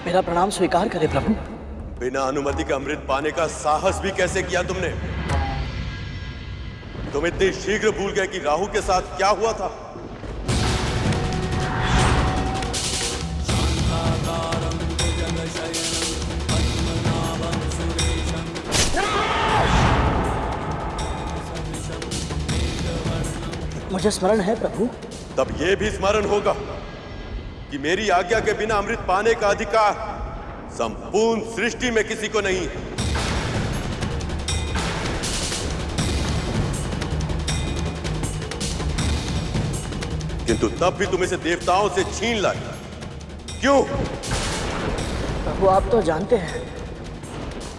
मेरा प्रणाम स्वीकार करें प्रभु। बिना अनुमति के अमृत पाने का साहस भी कैसे किया तुमने? तुम इतनी शीघ्र भूल गए कि राहु के साथ क्या हुआ था? मुझे स्मरण है प्रभु। तब यह भी स्मरण होगा कि मेरी आज्ञा के बिना अमृत पाने का अधिकार संपूर्ण सृष्टि में किसी को नहीं है। किंतु तब भी तुम इसे देवताओं से छीन लाई। क्यों? प्रभु आप तो जानते हैं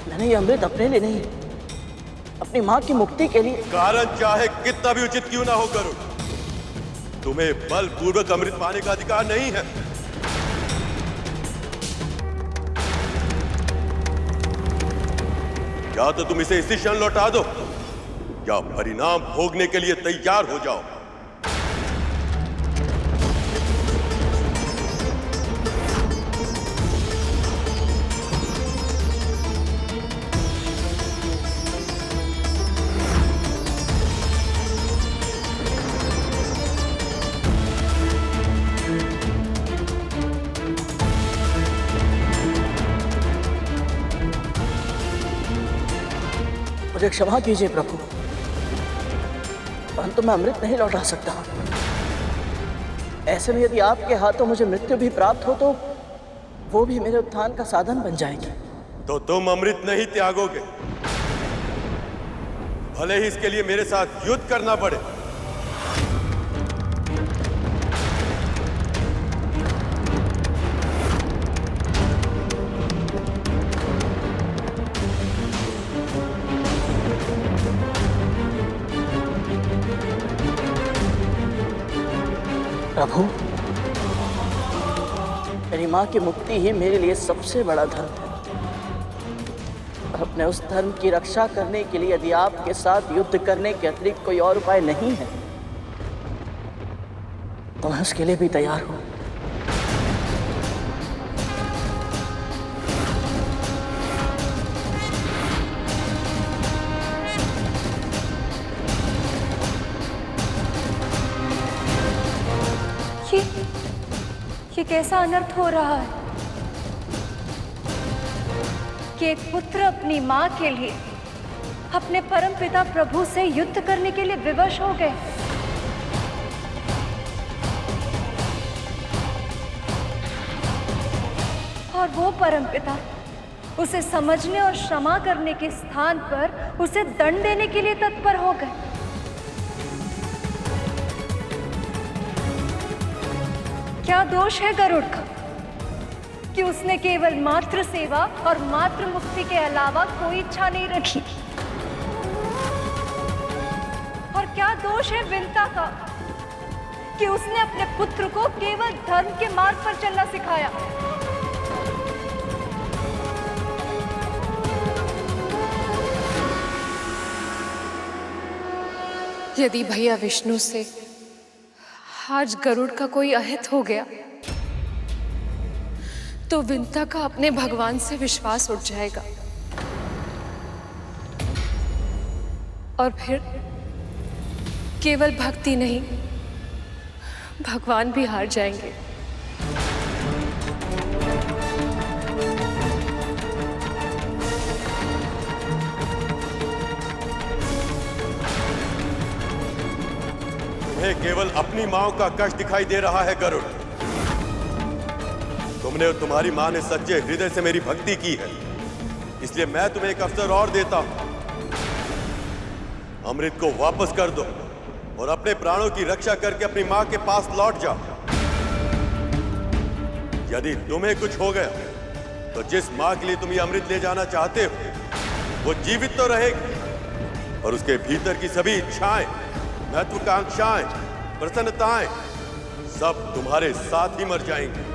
मैंने ये अमृत अपने लिए नहीं, अपनी मां की मुक्ति के लिए। कारण चाहे कितना भी उचित क्यों ना हो गरुड़, तुम्हें बलपूर्वक अमृत पाने का अधिकार नहीं है। या तो तुम इसे इसी क्षण लौटा दो या परिणाम भोगने के लिए तैयार हो जाओ। मुझे क्षमा कीजिए प्रभु, परंतु मैं अमृत नहीं लौटा सकता। ऐसे में यदि आपके हाथों मुझे मृत्यु भी प्राप्त हो तो वो भी मेरे उत्थान का साधन बन जाएगी। तो तुम अमृत नहीं त्यागोगे, भले ही इसके लिए मेरे साथ युद्ध करना पड़े। प्रभु मेरी मां की मुक्ति ही मेरे लिए सबसे बड़ा धर्म है। अपने उस धर्म की रक्षा करने के लिए यदि आपके साथ युद्ध करने के अतिरिक्त कोई और उपाय नहीं है तो मैं उसके लिए भी तैयार हूं। ये कैसा अनर्थ हो रहा है कि एक पुत्र अपनी मां के लिए अपने परमपिता प्रभु से युद्ध करने के लिए विवश हो गए। और वो परमपिता उसे समझने और क्षमा करने के स्थान पर उसे दंड देने के लिए तत्पर हो गए। क्या दोष है गरुड़ का कि उसने केवल मातृ सेवा और मातृ मुक्ति के अलावा कोई इच्छा नहीं रखी? और क्या दोष है विंता का कि उसने अपने पुत्र को केवल धर्म के मार्ग पर चलना सिखाया? यदि भैया विष्णु से आज गरुड़ का कोई अहित हो गया तो विंता का अपने भगवान से विश्वास उठ जाएगा और फिर केवल भक्ति नहीं, भगवान भी हार जाएंगे। तुम्हें केवल अपनी मां का कष्ट दिखाई दे रहा है गरुड़। तुमने और तुम्हारी मां ने सच्चे हृदय से मेरी भक्ति की है, इसलिए मैं तुम्हें एक अवसर और देता हूं। अमृत को वापस कर दो और अपने प्राणों की रक्षा करके अपनी मां के पास लौट जाओ। यदि तुम्हें कुछ हो गया तो जिस मां के लिए तुम ये अमृत ले जाना चाहते हो वो जीवित तो रहेगी, और उसके भीतर की सभी इच्छाएं, महत्वाकांक्षाएं, प्रसन्नताएं सब तुम्हारे साथ ही मर जाएंगी।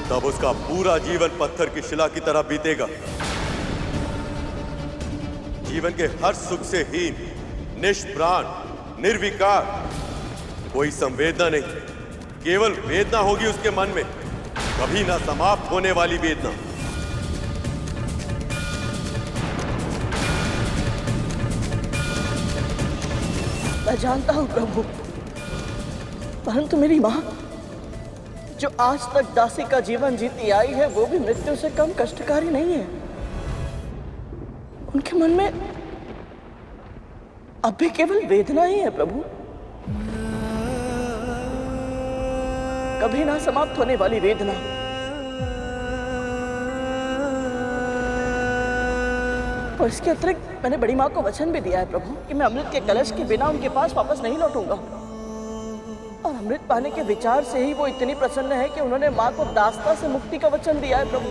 तब उसका पूरा जीवन पत्थर की शिला की तरह बीतेगा। जीवन के हर सुख से हीन, निष्प्राण, निर्विकार, कोई संवेदना नहीं, केवल वेदना होगी उसके मन में, कभी ना समाप्त होने वाली वेदना। मैं जानता हूं प्रभु, परंतु मेरी मां जो आज तक दासी का जीवन जीती आई है वो भी मृत्यु से कम कष्टकारी नहीं है। उनके मन में अब भी केवल वेदना ही है प्रभु, कभी ना समाप्त होने वाली वेदना। और इसके अतिरिक्त मैंने बड़ी माँ को वचन भी दिया है प्रभु कि मैं अमृत के कलश के बिना उनके पास वापस नहीं लौटूंगा। और अमृत पाने के विचार से ही वो इतनी प्रसन्न है कि उन्होंने माँ को दास्ता से मुक्ति का वचन दिया है प्रभु।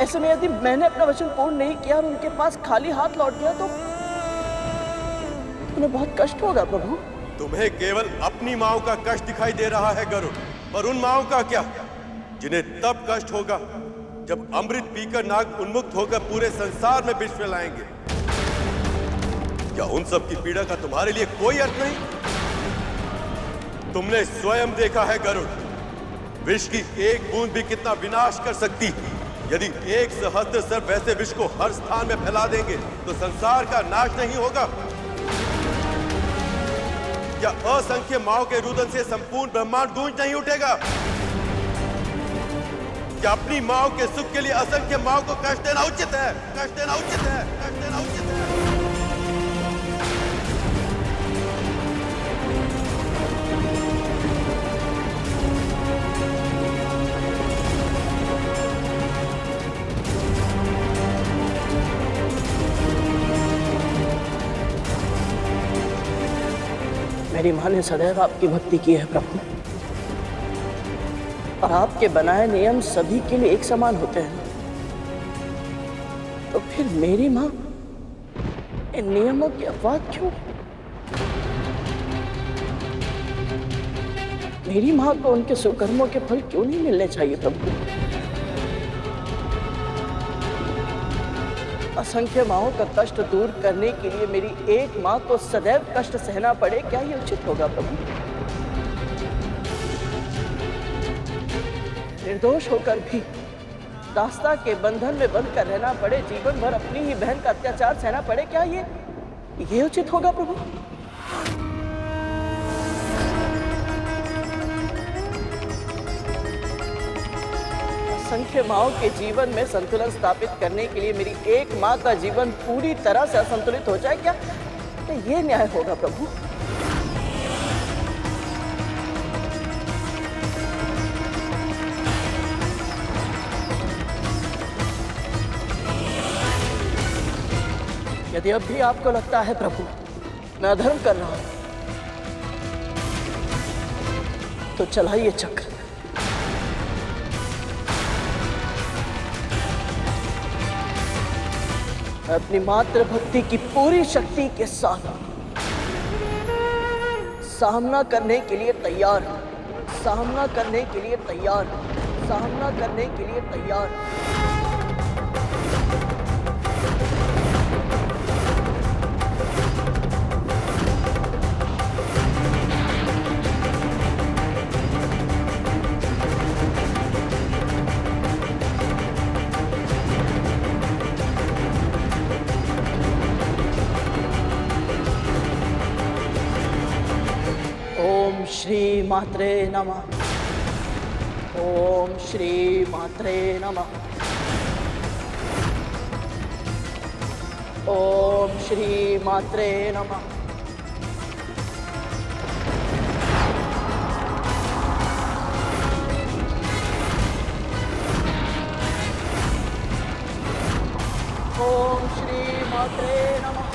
ऐसे में यदि मैंने अपना वचन पूर्ण नहीं किया और उनके पास खाली हाथ लौट गया तो उन्हें बहुत कष्ट होगा प्रभु। तुम्हें केवल अपनी माओ का कष्ट दिखाई दे रहा है गरुड़, पर उन माओ का क्या, जिन्हें तब कष्ट होगा जब अमृत पीकर नाग उन्मुक्त होकर पूरे संसार में विष फैलाएंगे। क्या उन सब की पीड़ा का तुम्हारे लिए कोई अर्थ नहीं? तुमने स्वयं देखा है गरुड़, विष की एक बूंद भी कितना विनाश कर सकती है। यदि 1 सहस्त्र सर्प वैसे विष को हर स्थान में फैला देंगे तो संसार का नाश नहीं होगा? क्या असंख्य माओ के रुदन से संपूर्ण ब्रह्मांड गूंज नहीं उठेगा? क्या अपनी माओ के सुख के लिए असंख्य माओ को कष्ट देना उचित है? कष्ट देना उचित है? कष्ट देना उचित है? मेरी माँ ने सदैव आपकी भक्ति की है प्रभु, और आपके बनाए नियम सभी के लिए एक समान होते हैं। तो फिर मेरी माँ इन नियमों की अपवाद क्यों? मेरी माँ को उनके सुकर्मों के फल क्यों नहीं मिलने चाहिए प्रभु? असंख्य माओं का कष्ट दूर करने के लिए मेरी एक माँ को सदैव कष्ट सहना पड़े, क्या ये उचित होगा प्रभु? निर्दोष होकर भी दास्ता के बंधन में बंध कर रहना पड़े, जीवन भर अपनी ही बहन का अत्याचार सहना पड़े, क्या ये उचित होगा प्रभु? असंख्य माओं के जीवन में संतुलन स्थापित करने के लिए मेरी एक माँ का जीवन पूरी तरह से असंतुलित हो जाए, क्या ये न्याय होगा प्रभु? यदि अब भी आपको लगता है प्रभु मैं अधर्म कर रहा हूं, तो चलाइए चक्र। मैं अपनी मातृ भक्ति की पूरी शक्ति के साथ सामना करने के लिए तैयार, सामना करने के लिए तैयार, सामना करने के लिए तैयार। ओम श्री मात्रे नमः। ओम श्री मात्रे नमः। ओम श्री मात्रे नमः। ओम श्री मात्रे नमः।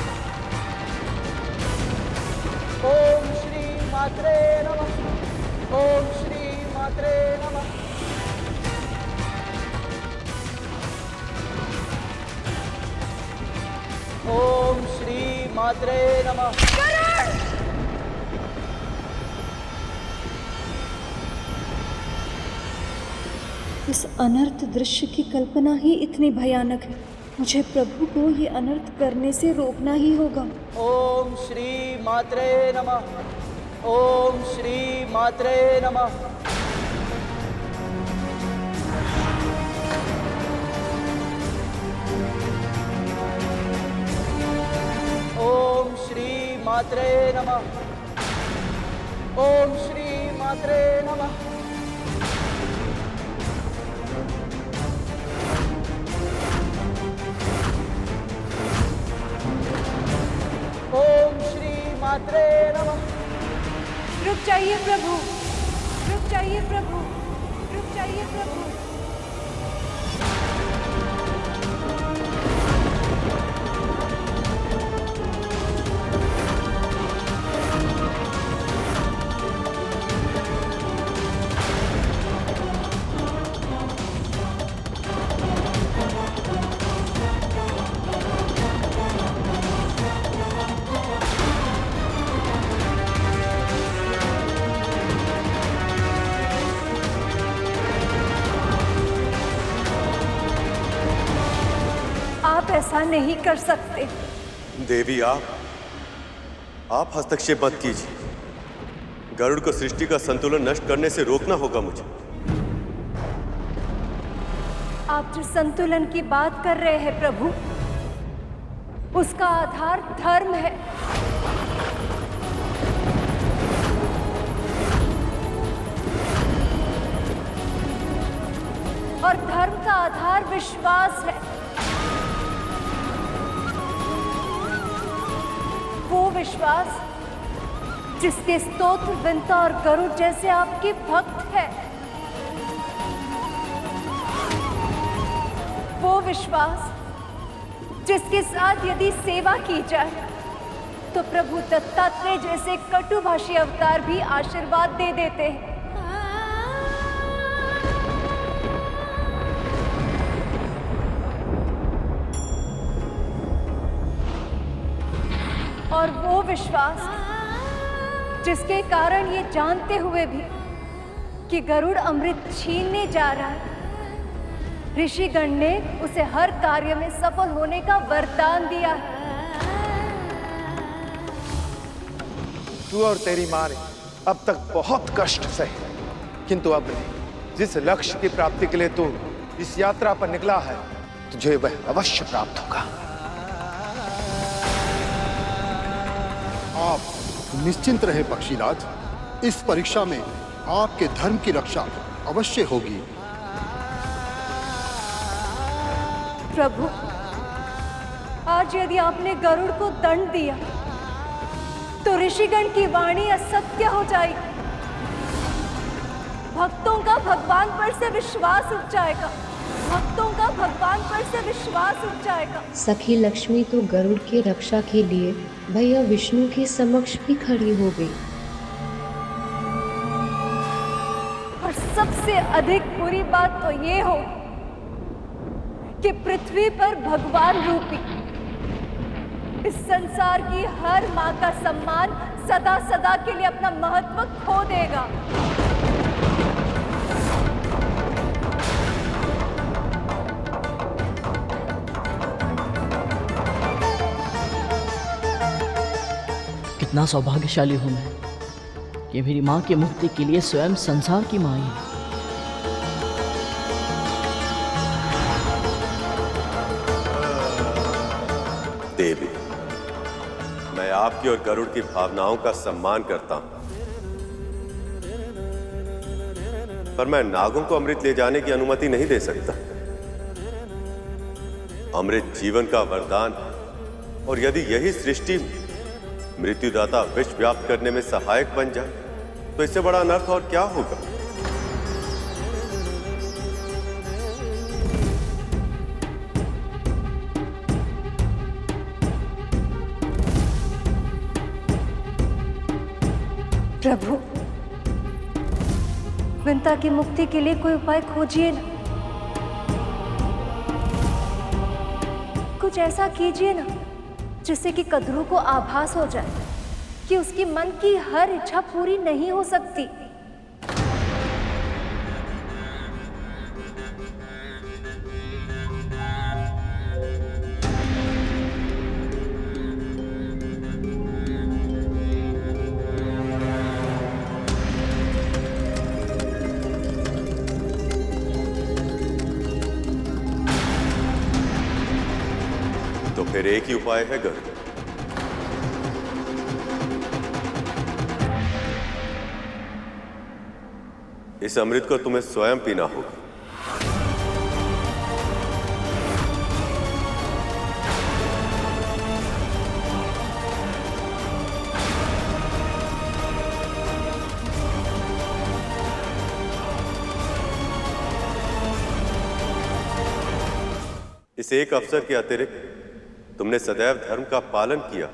ओम श्री मात्रे नमः। ओम श्री मात्रे नमः। मात्रे नमः। इस अनर्थ दृश्य की कल्पना ही इतनी भयानक है। मुझे प्रभु को ये अनर्थ करने से रोकना ही होगा। ओम श्री मात्रे नमः। ओम श्री मात्रे नमः। ओम श्री मात्रे नमः। ओम श्री मात्रे नमः। ओम श्री मात्रे नमः। रुक जाइए प्रभु, रुक जाइए प्रभु, रुक जाइए प्रभु। आप ऐसा नहीं कर सकते। देवी, आप हस्तक्षेप मत कीजिए। गरुड़ को सृष्टि का संतुलन नष्ट करने से रोकना होगा मुझे। आप जिस संतुलन की बात कर रहे हैं प्रभु, उसका आधार धर्म है। और धर्म का आधार विश्वास है। वो विश्वास जिसके स्तोत्र, विंता और गरुड़ जैसे आपके भक्त हैं। वो विश्वास जिसके साथ यदि सेवा की जाए तो प्रभु दत्तात्रेय जैसे कटुभाषी अवतार भी आशीर्वाद दे देते हैं। और वो विश्वास जिसके कारण ये जानते हुए भी कि गरुड़ अमृत छीनने जा रहा है, ऋषिगण ने उसे हर कार्य में सफल होने का वरदान दिया है। तू और तेरी माँ ने अब तक बहुत कष्ट सहे, किंतु अब नहीं। जिस लक्ष्य की प्राप्ति के लिए तू इस यात्रा पर निकला है, तुझे वह अवश्य प्राप्त होगा। आप निश्चिंत रहे पक्षीराज, इस परीक्षा में आपके धर्म की रक्षा अवश्य होगी। प्रभु, आज यदि आपने गरुड़ को दंड दिया तो ऋषिगण की वाणी असत्य हो जाएगी। भक्तों का भगवान पर से विश्वास उठ जाएगा। भक्तों का भगवान पर से विश्वास उठ जाएगा। सखी लक्ष्मी तो गरुड़ की रक्षा के लिए भैया विष्णु के समक्ष भी खड़ी हो गई। और सबसे अधिक बुरी बात तो ये हो कि पृथ्वी पर भगवान रूपी इस संसार की हर माँ का सम्मान सदा सदा के लिए अपना महत्व खो देगा। कितना सौभाग्यशाली हूं मैं कि मेरी माँ की मुक्ति के लिए स्वयं संसार की माँ है। देवी, मैं आपकी और गरुड़ की भावनाओं का सम्मान करता हूं, पर मैं नागों को अमृत ले जाने की अनुमति नहीं दे सकता। अमृत जीवन का वरदान है, और यदि यही सृष्टि मृत्युदाता विष व्याप्त करने में सहायक बन जाए तो इससे बड़ा अनर्थ और क्या होगा। प्रभु, विंता की मुक्ति के लिए कोई उपाय खोजिए ना। कुछ ऐसा कीजिए ना जिससे कि कद्रू को आभास हो जाए कि उसकी मन की हर इच्छा पूरी नहीं हो सकती। तो फिर एक ही उपाय है गरुड़। इस अमृत को तुम्हें स्वयं पीना होगा। इस एक अवसर के अतिरिक्त तुमने सदैव धर्म का पालन किया,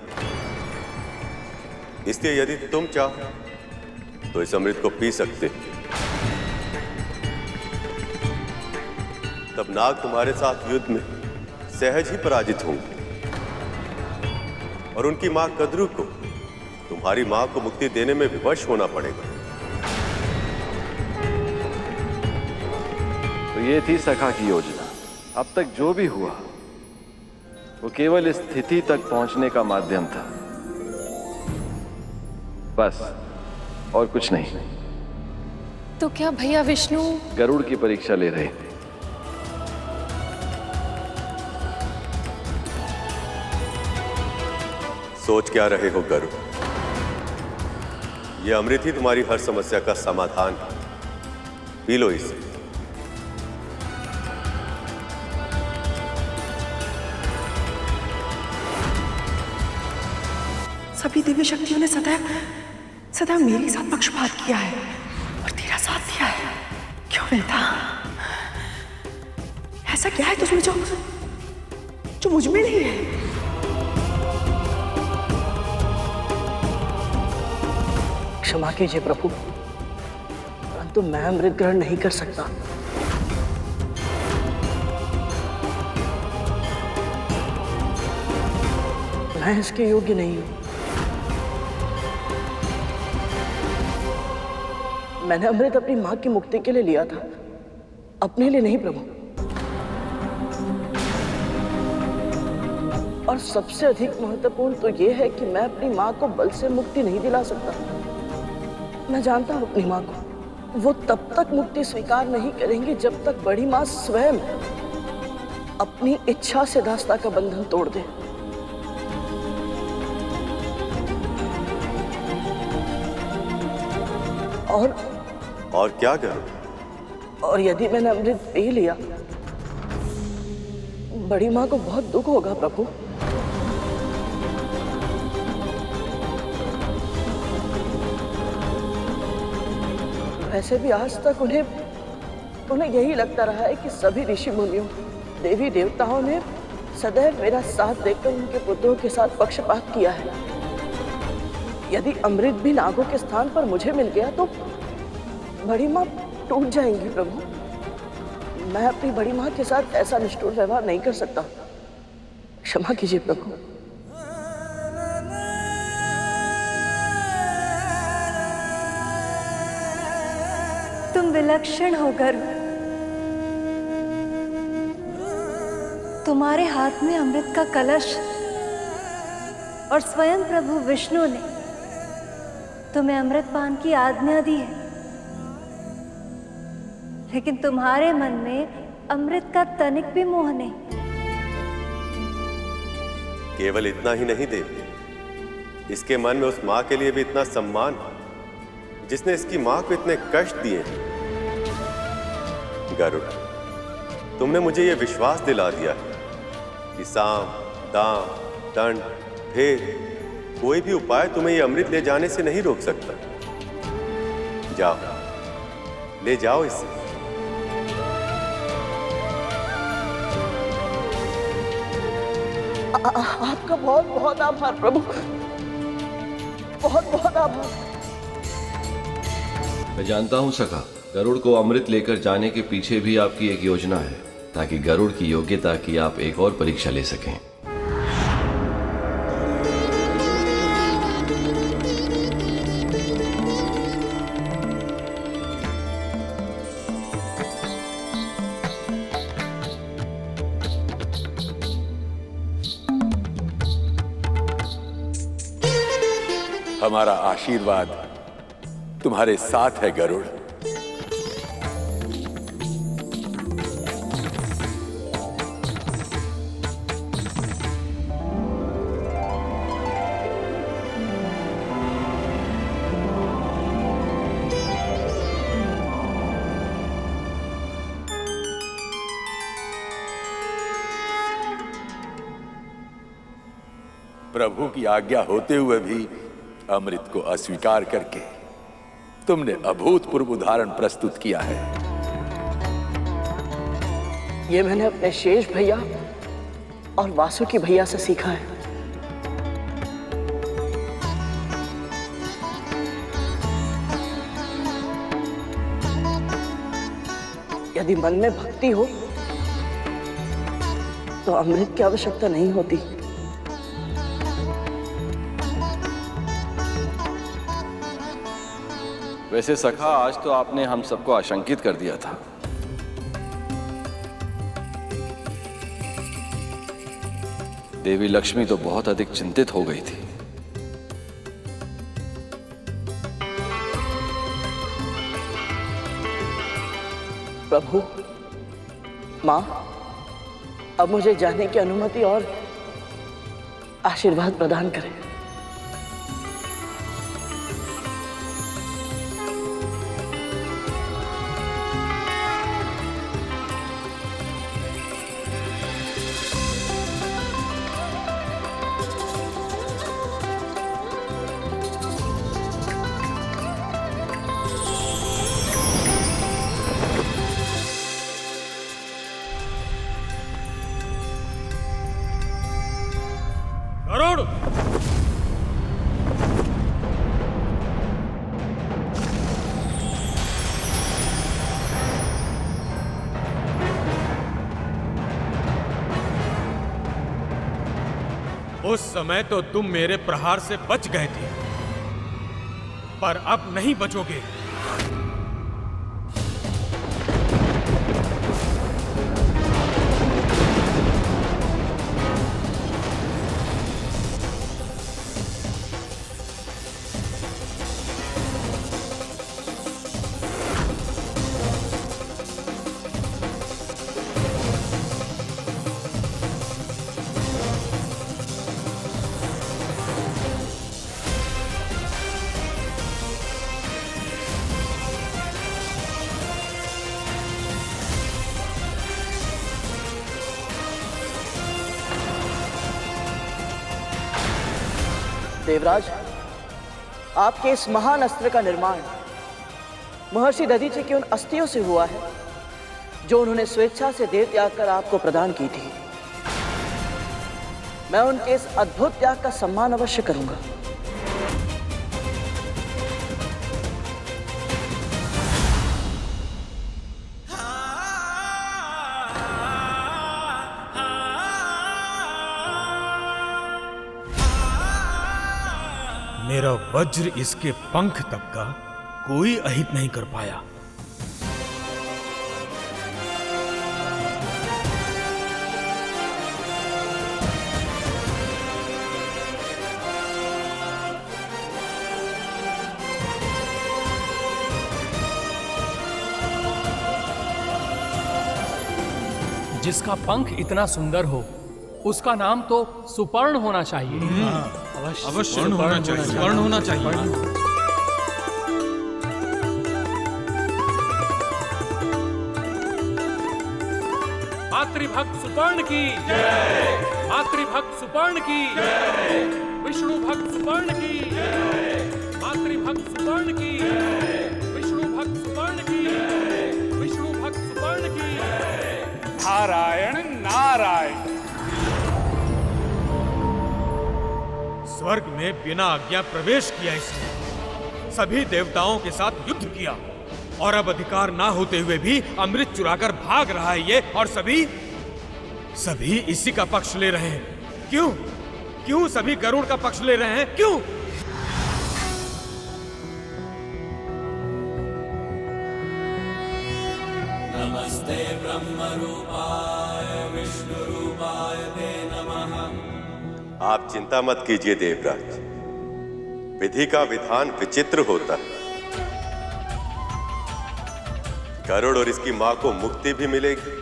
इसलिए यदि तुम चाहो तो इस अमृत को पी सकते हो। तब नाग तुम्हारे साथ युद्ध में सहज ही पराजित होंगे और उनकी मां कद्रू को तुम्हारी मां को मुक्ति देने में विवश होना पड़ेगा। तो ये थी सखा की योजना। अब तक जो भी हुआ वो केवल इस स्थिति तक पहुंचने का माध्यम था, बस और कुछ नहीं। तो क्या भैया विष्णु गरुड़ की परीक्षा ले रहे थे? सोच क्या रहे हो गरुड़? यह अमृत ही तुम्हारी हर समस्या का समाधान है। पी लो इसे। सभी दिव्य शक्तियों ने सदैव मेरे साथ पक्षपात किया है और तेरा साथ दिया है। क्यों वेदा? ऐसा क्या है तुझमें जो मुझ में नहीं है? क्षमा कीजिए प्रभु, परंतु मैं अमृत ग्रहण नहीं कर सकता। मैं इसके योग्य नहीं हूं। मैंने अमृत अपनी मां की मुक्ति के लिए लिया था, अपने लिए नहीं प्रभु। और सबसे अधिक महत्वपूर्ण तो यह है कि मैं अपनी मां को बल से मुक्ति नहीं दिला सकता। मैं जानता हूं अपनी मां को, वो तब तक मुक्ति स्वीकार नहीं करेंगी जब तक बड़ी मां स्वयं अपनी इच्छा से दास्ता का बंधन तोड़ दे। और क्या करूं? और यदि मैंने अमृत पी लिया, बड़ी मां को बहुत दुख होगा प्रभु। वैसे भी आज तक उन्हें यही लगता रहा है कि सभी ऋषि मुनियों, देवी देवताओं ने सदैव मेरा साथ देकर उनके पुत्रों के साथ पक्षपात किया है। यदि अमृत भी नागों के स्थान पर मुझे मिल गया तो बड़ी मां टूट जाएंगी प्रभु। मैं अपनी बड़ी मां के साथ ऐसा निष्ठुर व्यवहार नहीं कर सकता। क्षमा कीजिए प्रभु। तुम विलक्षण हो गरुड़। तुम्हारे हाथ में अमृत का कलश और स्वयं प्रभु विष्णु ने तुम्हें अमृत पान की आज्ञा दी है, लेकिन तुम्हारे मन में अमृत का तनिक भी मोह नहीं। केवल इतना ही नहीं देवी, इसके मन में उस मां के लिए भी इतना सम्मान जिसने इसकी मां को इतने कष्ट दिए। गरुड़, तुमने मुझे यह विश्वास दिला दिया है कि साम, दाम, दंड, भेद, कोई भी उपाय तुम्हें यह अमृत ले जाने से नहीं रोक सकता। जाओ, ले जाओ इसे। आपका बहुत बहुत आभार प्रभु, बहुत बहुत आभार। मैं जानता हूं सखा, गरुड़ को अमृत लेकर जाने के पीछे भी आपकी एक योजना है, ताकि गरुड़ की योग्यता की आप एक और परीक्षा ले सकें। हमारा आशीर्वाद तुम्हारे साथ है गरुड़। प्रभु की आज्ञा होते हुए भी अमृत को अस्वीकार करके तुमने अभूतपूर्व उदाहरण प्रस्तुत किया है। ये मैंने अपने शेष भैया और वासुकी भैया से सीखा है। यदि मन में भक्ति हो तो अमृत की आवश्यकता नहीं होती। वैसे सखा, आज तो आपने हम सबको आशंकित कर दिया था। देवी लक्ष्मी तो बहुत अधिक चिंतित हो गई थी। प्रभु, मां, अब मुझे जाने की अनुमति और आशीर्वाद प्रदान करें। उस समय तो तुम मेरे प्रहार से बच गए थे, पर अब नहीं बचोगे। देवराज, आपके इस महान अस्त्र का निर्माण महर्षि दधीचि की उन अस्थियों से हुआ है जो उन्होंने स्वेच्छा से देह त्याग कर आपको प्रदान की थी। मैं उनके इस अद्भुत त्याग का सम्मान अवश्य करूंगा। मेरा वज्र इसके पंख तक का कोई अहित नहीं कर पाया। जिसका पंख इतना सुंदर हो उसका नाम तो सुपर्ण होना चाहिए। अवश्य स्वर्ण होना चाहिए। मातृभक्त सुपर्ण की जय, मातृभक्त सुपर्ण की जय, विष्णु भक्त सुपर्ण की जय, मातृभक्त सुपर्ण की जय, विष्णु भक्त सुपर्ण की जय, विष्णु भक्त सुपर्ण की जय। नारायण नारायण। स्वर्ग में बिना आज्ञा प्रवेश किया इसने, सभी देवताओं के साथ युद्ध किया और अब अधिकार ना होते हुए भी अमृत चुराकर भाग रहा है ये, और सभी इसी का पक्ष ले रहे हैं। क्यों सभी गरुड़ का पक्ष ले रहे हैं? क्यों? नमस्ते ब्रह्म रूपाय विष्णु रूपाय ते नमः। आप चिंता मत कीजिए देवराज, विधि का विधान विचित्र होता है। गरुड़ और इसकी मां को मुक्ति भी मिलेगी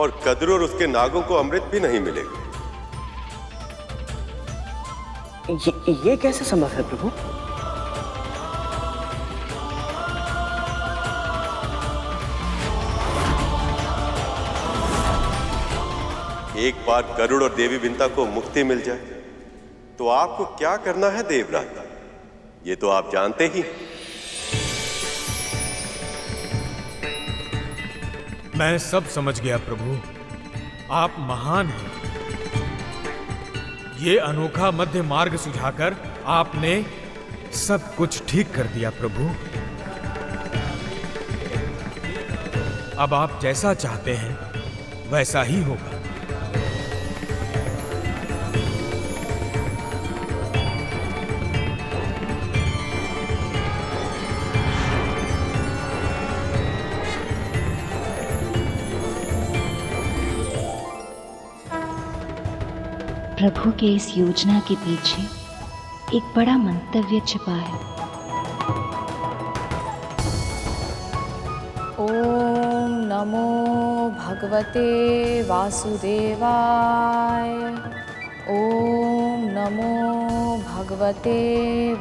और कद्रू और उसके नागों को अमृत भी नहीं मिलेगा। ये कैसे संभव है प्रभु? एक बार गरुड़ और देवी विंता को मुक्ति मिल जाए तो आपको क्या करना है देवराज, ये तो आप जानते ही। मैं सब समझ गया प्रभु, आप महान हैं। ये अनोखा मध्य मार्ग सुझाकर आपने सब कुछ ठीक कर दिया प्रभु। अब आप जैसा चाहते हैं वैसा ही होगा। प्रभु के इस योजना के पीछे एक बड़ा मंतव्य छिपा है। ओम नमो भगवते वासुदेवाय। ओम नमो भगवते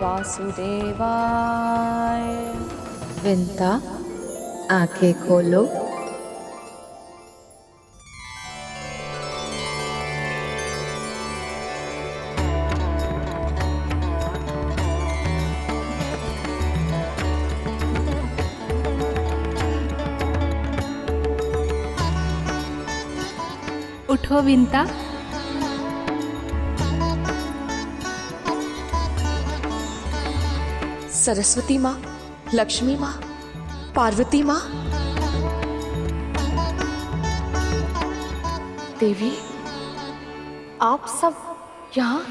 वासुदेवाय। विंता, आंखें खोलो। उठो विंता। सरस्वती माँ, लक्ष्मी माँ, पार्वती माँ, देवी, आप सब यहाँ?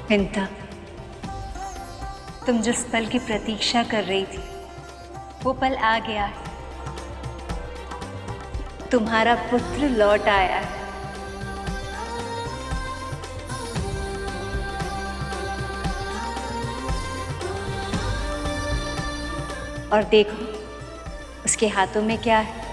विंता, तुम जिस पल की प्रतीक्षा कर रही थी वो पल आ गया है। तुम्हारा पुत्र लौट आया है। और देखो उसके हाथों में क्या है।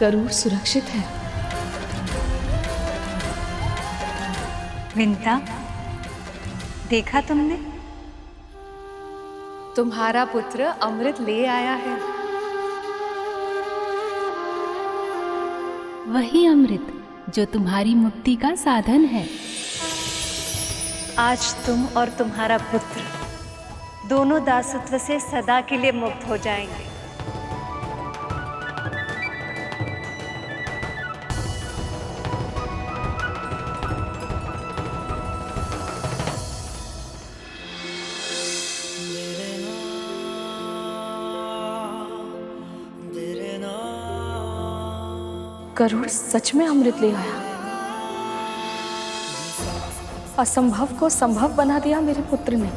गरुड़ सुरक्षित है। विंता, देखा तुमने? तुम्हारा पुत्र अमृत ले आया है। वही अमृत जो तुम्हारी मुक्ति का साधन है। आज तुम और तुम्हारा पुत्र दोनों दासत्व से सदा के लिए मुक्त हो जाएंगे। गरुड़ सच में अमृत ले आया। असंभव को संभव बना दिया मेरे पुत्र ने।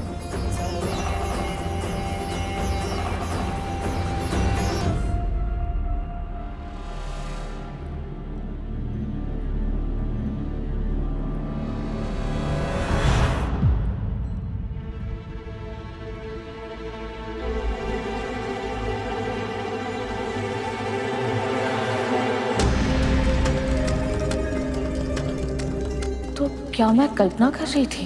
क्या मैं कल्पना कर रही थी?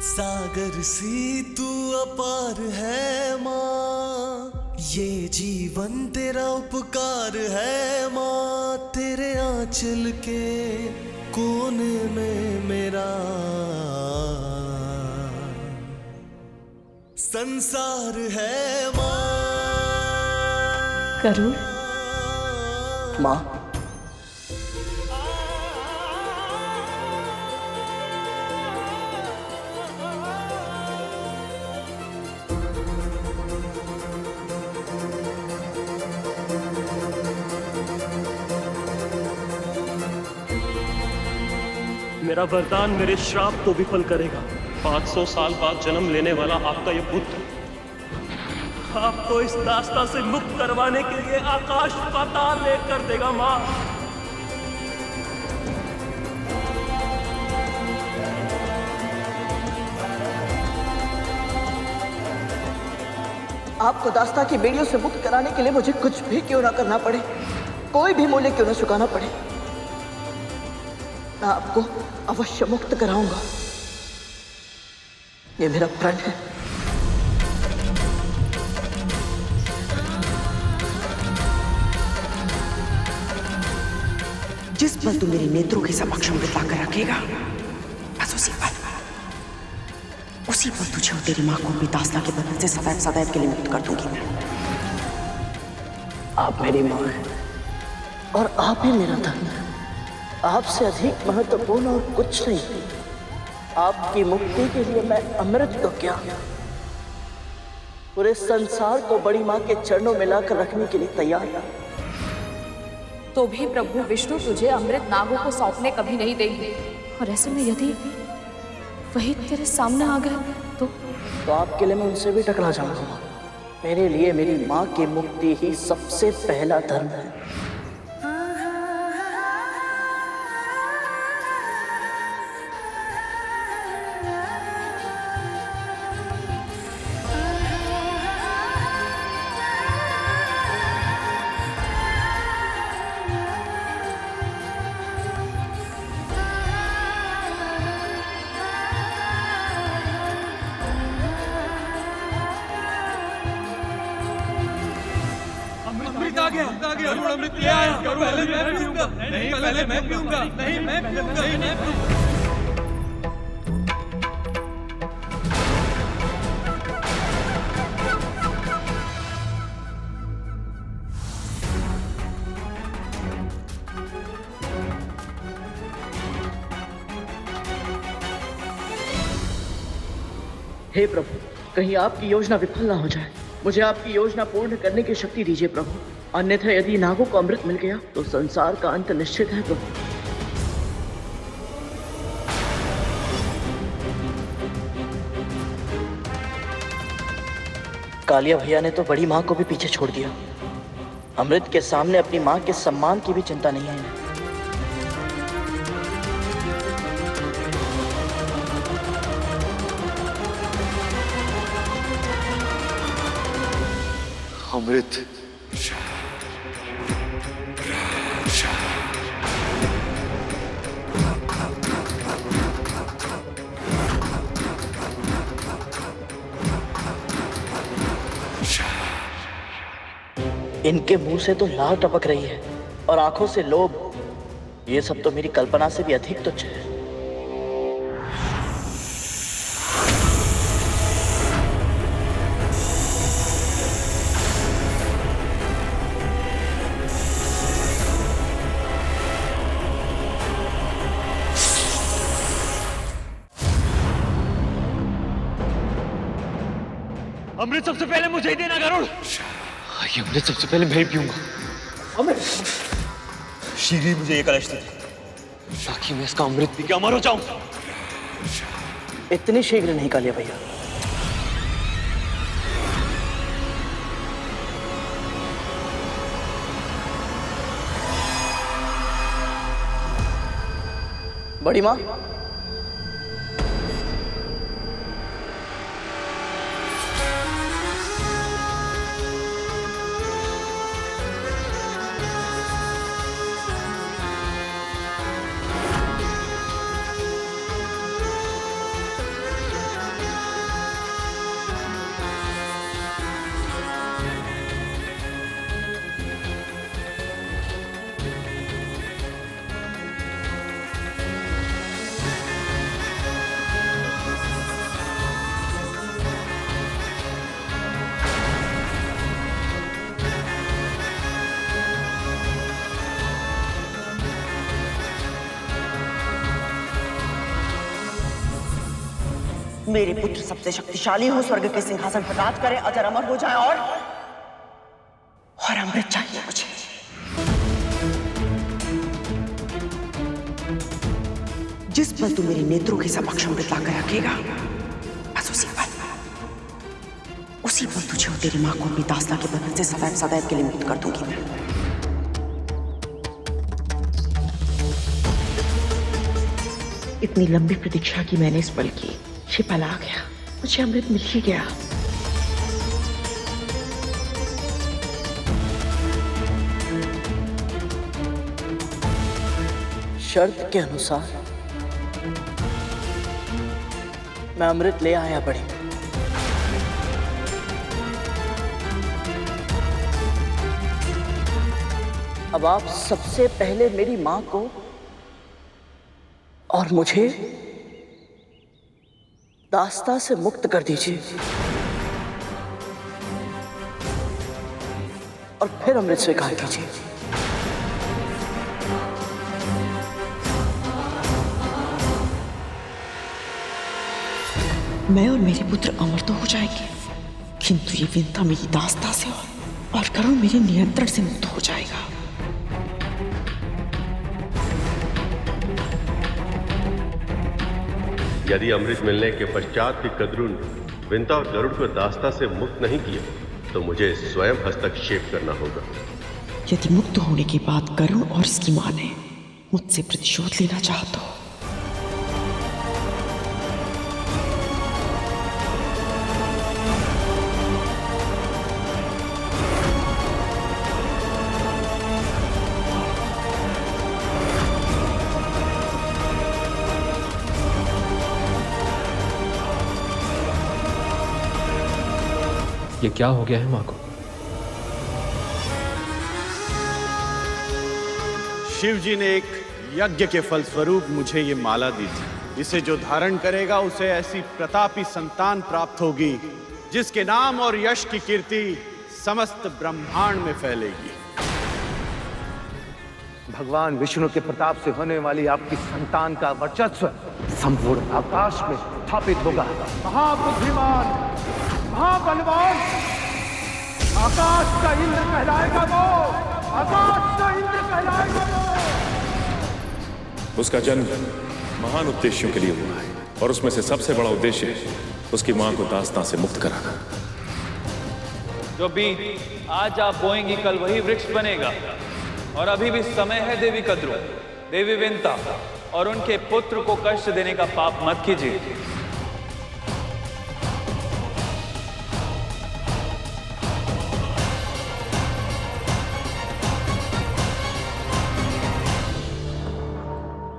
सागर सी तू अपार है माँ, ये जीवन तेरा उपकार है माँ। तेरे आंचल के कोने में मेरा संसार है माँ। गरुड़, माँ, मेरा वरदान मेरे श्राप को विफल करेगा। 500 साल बाद जन्म लेने वाला आपका ये पुत्र आपको इस दास्ता से मुक्त करवाने के लिए आकाश पाताल एक कर देगा माँ। आपको दास्ता की बेड़ियों से मुक्त कराने के लिए मुझे कुछ भी क्यों ना करना पड़े, कोई भी मूल्य क्यों ना चुकाना पड़े, मैं आपको अवश्य मुक्त कराऊंगा। ये मेरा प्रण है। जिस पल तू मेरे नेत्रों के समक्ष अमृत लाकर रखेगा, बस उसी पल तुझे और तेरी माँ को भी दास्ता के बंधन से सदैव सदैव के लिए मुक्त कर दूंगी मैं। आप मेरी माँ हैं और आप ही मेरा धन है। आपसे अधिक महत्वपूर्ण और कुछ नहीं। आपकी मुक्ति के लिए मैं अमृत तो क्या, पूरे संसार को बड़ी माँ के चरणों में लाकर रखने के लिए तैयार है। तो भी प्रभु विष्णु तुझे अमृत नागों को सौंपने कभी नहीं देंगे। और ऐसे में यदि वही तेरे सामने आ गए तो आपके लिए मैं उनसे भी टकरा जाऊंगा। मेरे लिए मेरी माँ की मुक्ति ही सबसे पहला धर्म है। अमृत ले आया। पहले मैं पीऊंगा। नहीं, पहले मैं पीऊंगा। नहीं, मैं पीऊंगा। हे प्रभु, कहीं आपकी योजना विफल ना हो जाए। मुझे आपकी योजना पूर्ण करने की शक्ति दीजिए प्रभु, अन्यथा यदि नागों को अमृत मिल गया तो संसार का अंत निश्चित है प्रभु। कालिया भैया ने तो बड़ी माँ को भी पीछे छोड़ दिया। अमृत के सामने अपनी माँ के सम्मान की भी चिंता नहीं है इन्हें। अमृत, इनके मुंह से तो लाल टपक रही है और आंखों से लोभ। ये सब तो मेरी कल्पना से भी अधिक तुच्छ है। अमृत सबसे पहले मुझे ही देना गरुड़। ये अमृत सबसे पहले मैं ही पीऊंगा। अमृत शीघ्र ही मुझे ये कलश दे ताकि मैं इसका अमृत पी के अमर हो जाऊं। इतनी शीघ्र नहीं कालिया भैया। बड़ी माँ, मेरे पुत्र सबसे शक्तिशाली हो, स्वर्ग के सिंहासन पर राज करे, अजर अमर हो जाए और अमृत चाहिए मुझे। जिस पल तू मेरे नेत्रों के समक्ष अमृत लाकर रखेगा, बस उसी पल तुझे और तेरी मां को अपनी दास्ता के बंधन से सदैव सदैव के लिए मुक्त कर दूंगी मैं। इतनी लंबी प्रतीक्षा की मैंने इस पल की, ये पल आ गया, मुझे अमृत मिल ही गया। शर्त के अनुसार मैं अमृत ले आया बड़ी। अब आप सबसे पहले मेरी मां को और मुझे दास्ता से मुक्त कर दीजिए और फिर अमृत स्वीकार कीजिए। मैं और मेरे पुत्र अमर तो हो जाएंगे, किंतु ये विंता मेरी दास्ता से और करुण मेरे नियंत्रण से मुक्त हो जाएगा। यदि अमृत मिलने के पश्चात भी कद्रुन विंता और गरुड़ को दास्ता से मुक्त नहीं किया तो मुझे स्वयं हस्तक्षेप करना होगा। यदि मुक्त होने के बाद करुण और इसकी मां ने मुझसे प्रतिशोध लेना चाहा तो ये क्या हो गया है मां को? शिव जी ने एक यज्ञ के फलस्वरूप मुझे ये माला दी थी। इसे जो धारण करेगा उसे ऐसी प्रतापी संतान प्राप्त होगी जिसके नाम और यश की कीर्ति समस्त ब्रह्मांड में फैलेगी। भगवान विष्णु के प्रताप से होने वाली आपकी संतान का वर्चस्व संपूर्ण आकाश में स्थापित होगा। महाबुद्धिमान, महाबलवान, आकाश का इंद्र कहलाएगा वो, आकाश का इंद्र कहलाएगा वो। उसका जन्म महान उद्देश्यों के लिए हुआ है और उसमें से सबसे बड़ा उद्देश्य है उसकी मां को दास्तां से मुक्त कराना। जो बीज आज आप बोएंगी कल वही वृक्ष बनेगा और अभी भी समय है देवी कद्रु, देवी विंता और उनके पुत्र को कष्ट देने का पाप मत कीजिए।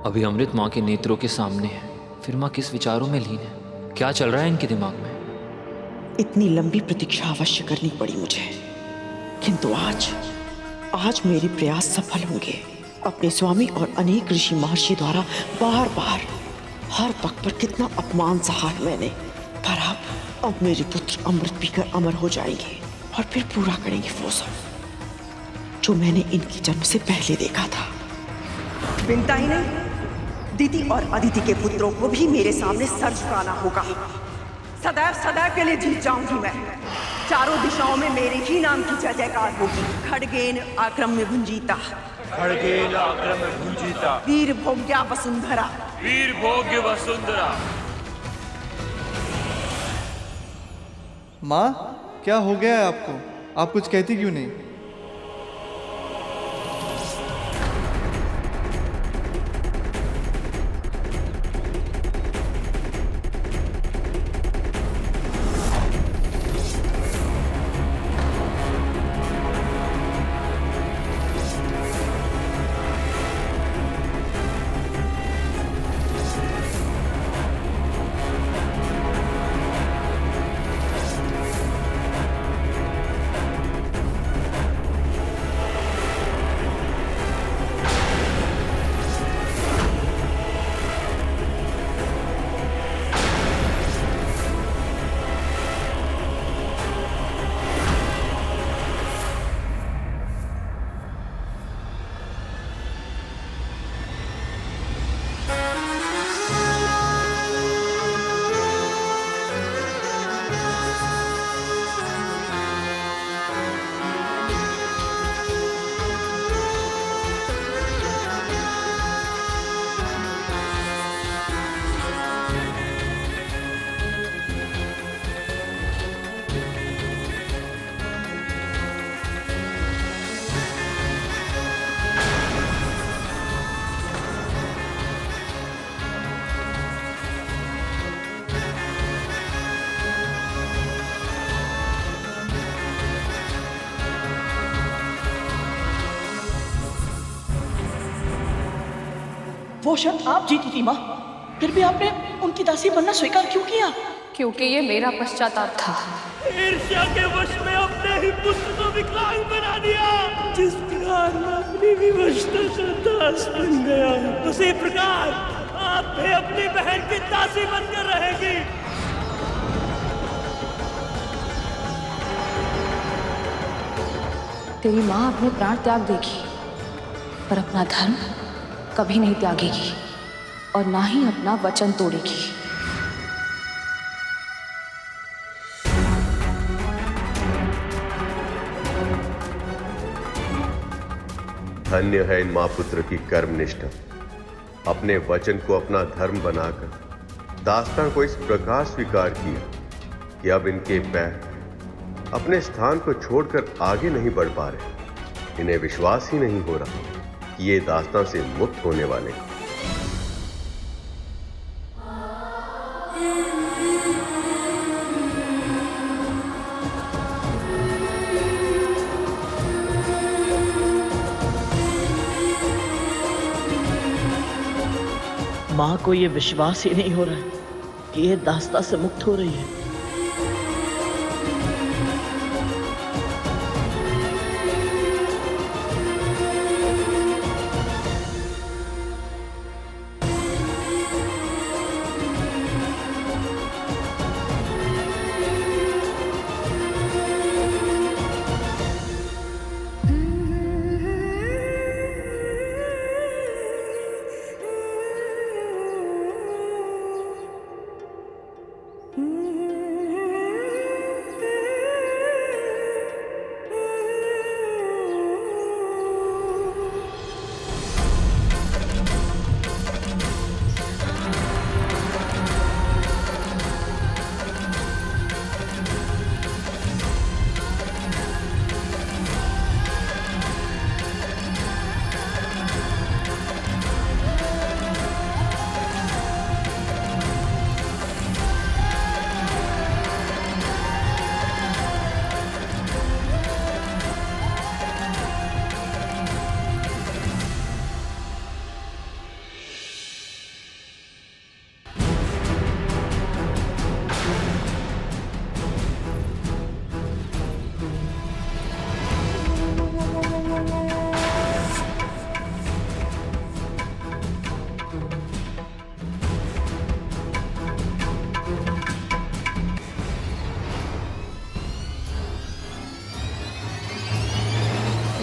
अभी अमृत माँ के नेत्रों के सामने है, फिर माँ किस विचारों में लीन है? क्या चल रहा है इनके दिमाग में? इतनी लंबी प्रतीक्षा अवश्य करनी पड़ी मुझे, किंतु आज मेरे प्रयास सफल होंगे। अपने स्वामी और अनेक ऋषि महर्षि द्वारा बार बार हर पग पर कितना अपमान सहा है मैंने, पर अब मेरे पुत्र अमृत पीकर अमर हो जाएंगे और फिर पूरा करेंगे वो सब जो मैंने इनकी जन्म से पहले देखा था। विंता ही नहीं, दीति और अदिति के पुत्रों को भी मेरे सामने सर झुकाना होगा। सदैव सदैव के लिए जीत जाऊंगी मैं। चारों दिशाओं में मेरे ही नाम की जय जयकार होगी। खड़गेन आक्रम्य भुंजीता, खड़गेन आक्रम्य भुंजीता, वीर भोग्या वसुंधरा, वीर भोग्य वसुंधरा। माँ, क्या हो गया है आपको? आप कुछ कहती क्यों नहीं? वो शर्त आप जीती थी माँ, फिर भी आपने उनकी दासी बनना स्वीकार क्यों किया? क्योंकि ये मेरा पश्चाताप था। ईर्ष्या के वश में अपने ही पुत्र को विकलांग बना दिया। जिस प्रकार मैं अपनी विवशता का दास बन गया, उसी प्रकार आप भी अपनी बहन की दासी बनकर रहेगी। तेरी माँ अपने प्राण त्याग देगी, पर अपना धर्म कभी नहीं त्यागेगी और ना ही अपना वचन तोड़ेगी। धन्य है इन मां पुत्र की कर्मनिष्ठा। अपने वचन को अपना धर्म बनाकर दास्तान को इस प्रकार स्वीकार किया कि अब इनके पैर अपने स्थान को छोड़कर आगे नहीं बढ़ पा रहे। इन्हें विश्वास ही नहीं हो रहा कि ये दास्तान से मुक्त होने वाले हैं। माँ को ये विश्वास ही नहीं हो रहा है कि ये दास्ता से मुक्त हो रही है।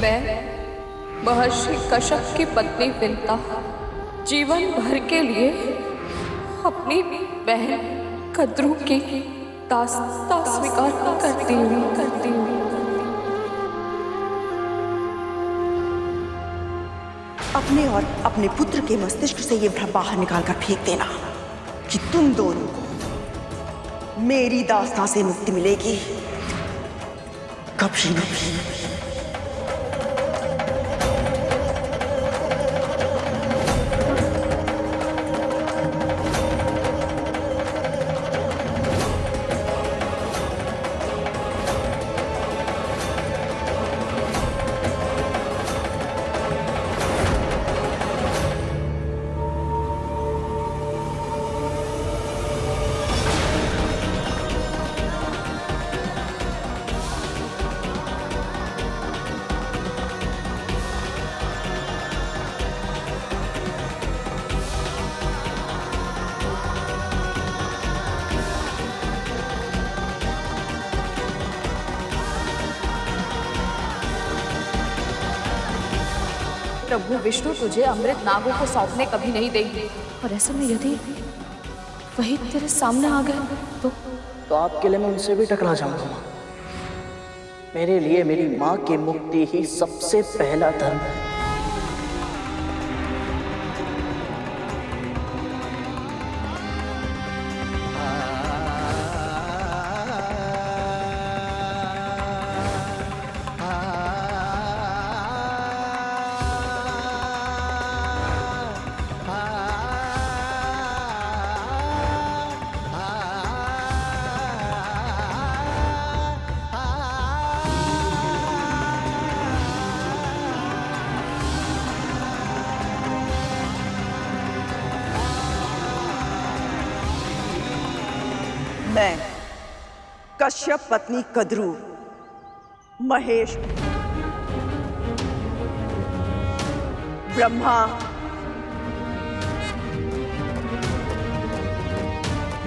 मैं महर्षि कश्यप की पत्नी विंता जीवन भर के लिए अपनी बहन कद्रू की दास्ता स्वीकार करती हूँ। अपने और अपने पुत्र के मस्तिष्क से ये भ्रम बाहर निकालकर फेंक देना कि तुम दोनों को मेरी दास्तां से मुक्ति मिलेगी। कभी नहीं। प्रभु विष्णु तुझे अमृत नागों को सौंपने कभी नहीं देंगे, और ऐसे में यदि वही तेरे सामने आ गए तो आपके लिए मैं उनसे भी टकरा जाऊंगा माँ। मेरे लिए मेरी माँ की मुक्ति ही सबसे पहला धर्म है। मैं कश्यप पत्नी कद्रू महेश ब्रह्मा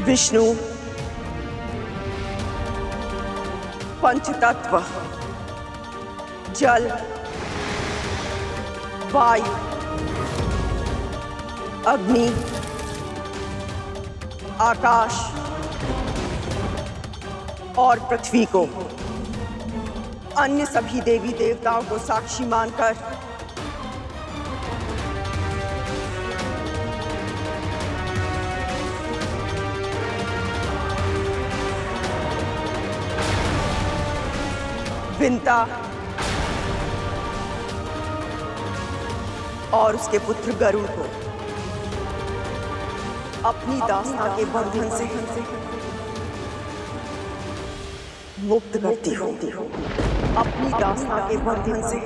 विष्णु पंचतत्व जल वायु अग्नि आकाश और पृथ्वी को अन्य सभी देवी देवताओं को साक्षी मानकर विंता और उसके पुत्र गरुड़ को अपनी दासता के बंधन से मुक्त करती हूँ। अपनी दासता के बंधन से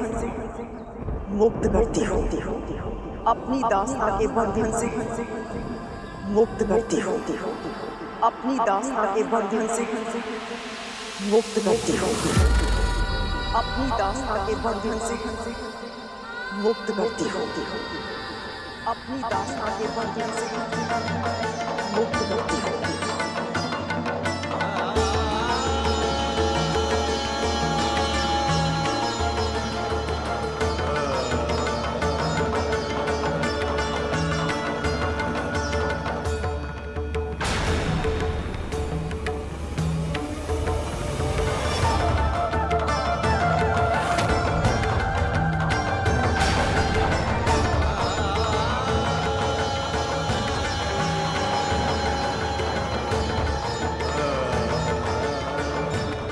मुक्त करती हूँ। अपनी दासता के बंधन से मुक्त करती हूँ। अपनी दासता के बंधन से मुक्त करती हूँ। अपनी दासता के बंधन से मुक्त करती हूँ। अपनी दासता के बंधन से मुक्त करती हूँ।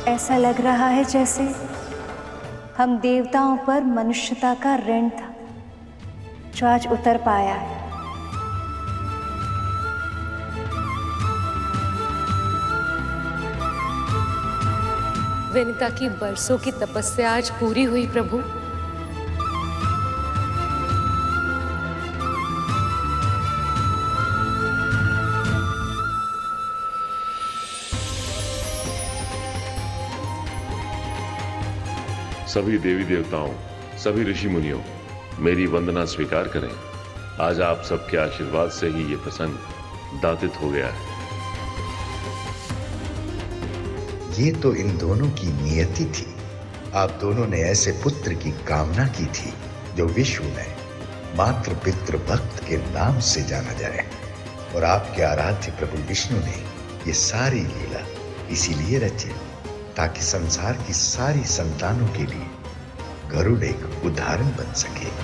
ऐसा लग रहा है जैसे हम देवताओं पर मनुष्यता का ऋण था जो आज उतर पाया है। विनीता की बरसों की तपस्या आज पूरी हुई प्रभु। सभी देवी देवताओं, सभी ऋषि मुनियों, मेरी वंदना स्वीकार करें। आज आप सबके आशीर्वाद से ही ये प्रसंग दातित हो गया है। ये तो इन दोनों की नियति थी। आप दोनों ने ऐसे पुत्र की कामना की थी जो विश्व में मातृ पितृ भक्त के नाम से जाना जाए, और आपके आराध्य प्रभु विष्णु ने ये सारी लीला इसीलिए रची ताकि संसार की सारी संतानों के लिए गरुड़ एक उदाहरण बन सके।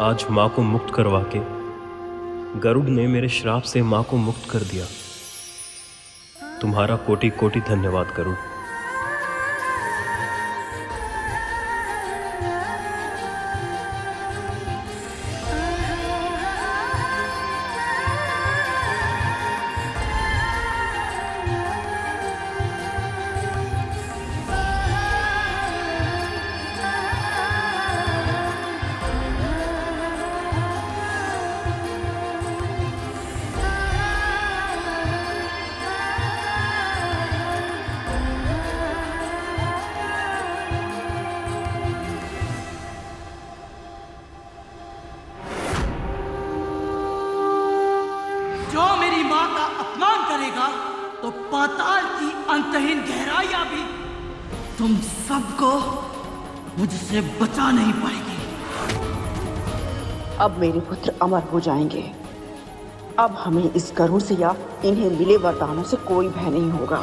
आज माँ को मुक्त करवा के गरुड़ ने मेरे श्राप से माँ को मुक्त कर दिया। तुम्हारा कोटि कोटि धन्यवाद गरुड़। अंतहीन गहराइयां भी तुम सबको मुझसे बचा नहीं पाएगी। अब मेरे पुत्र अमर हो जाएंगे। अब हमें इस गरुड़ से या इन्हें मिले वरदानों से कोई भय नहीं होगा।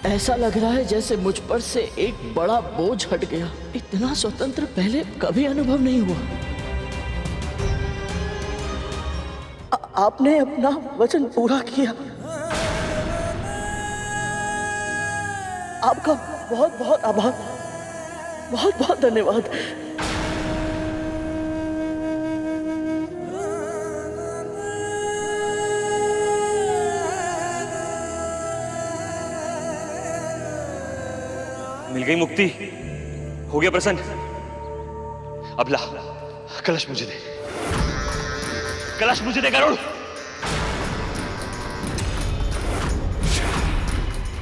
ऐसा लग रहा है जैसे मुझ पर से एक बड़ा बोझ हट गया। इतना स्वतंत्र पहले कभी अनुभव नहीं हुआ। आपने अपना वचन पूरा किया। आपका बहुत बहुत आभार, बहुत बहुत धन्यवाद। मिल गई मुक्ति, हो गया प्रसन्न। अब ला कलश मुझे दे, कलश मुझे दे गरुड़।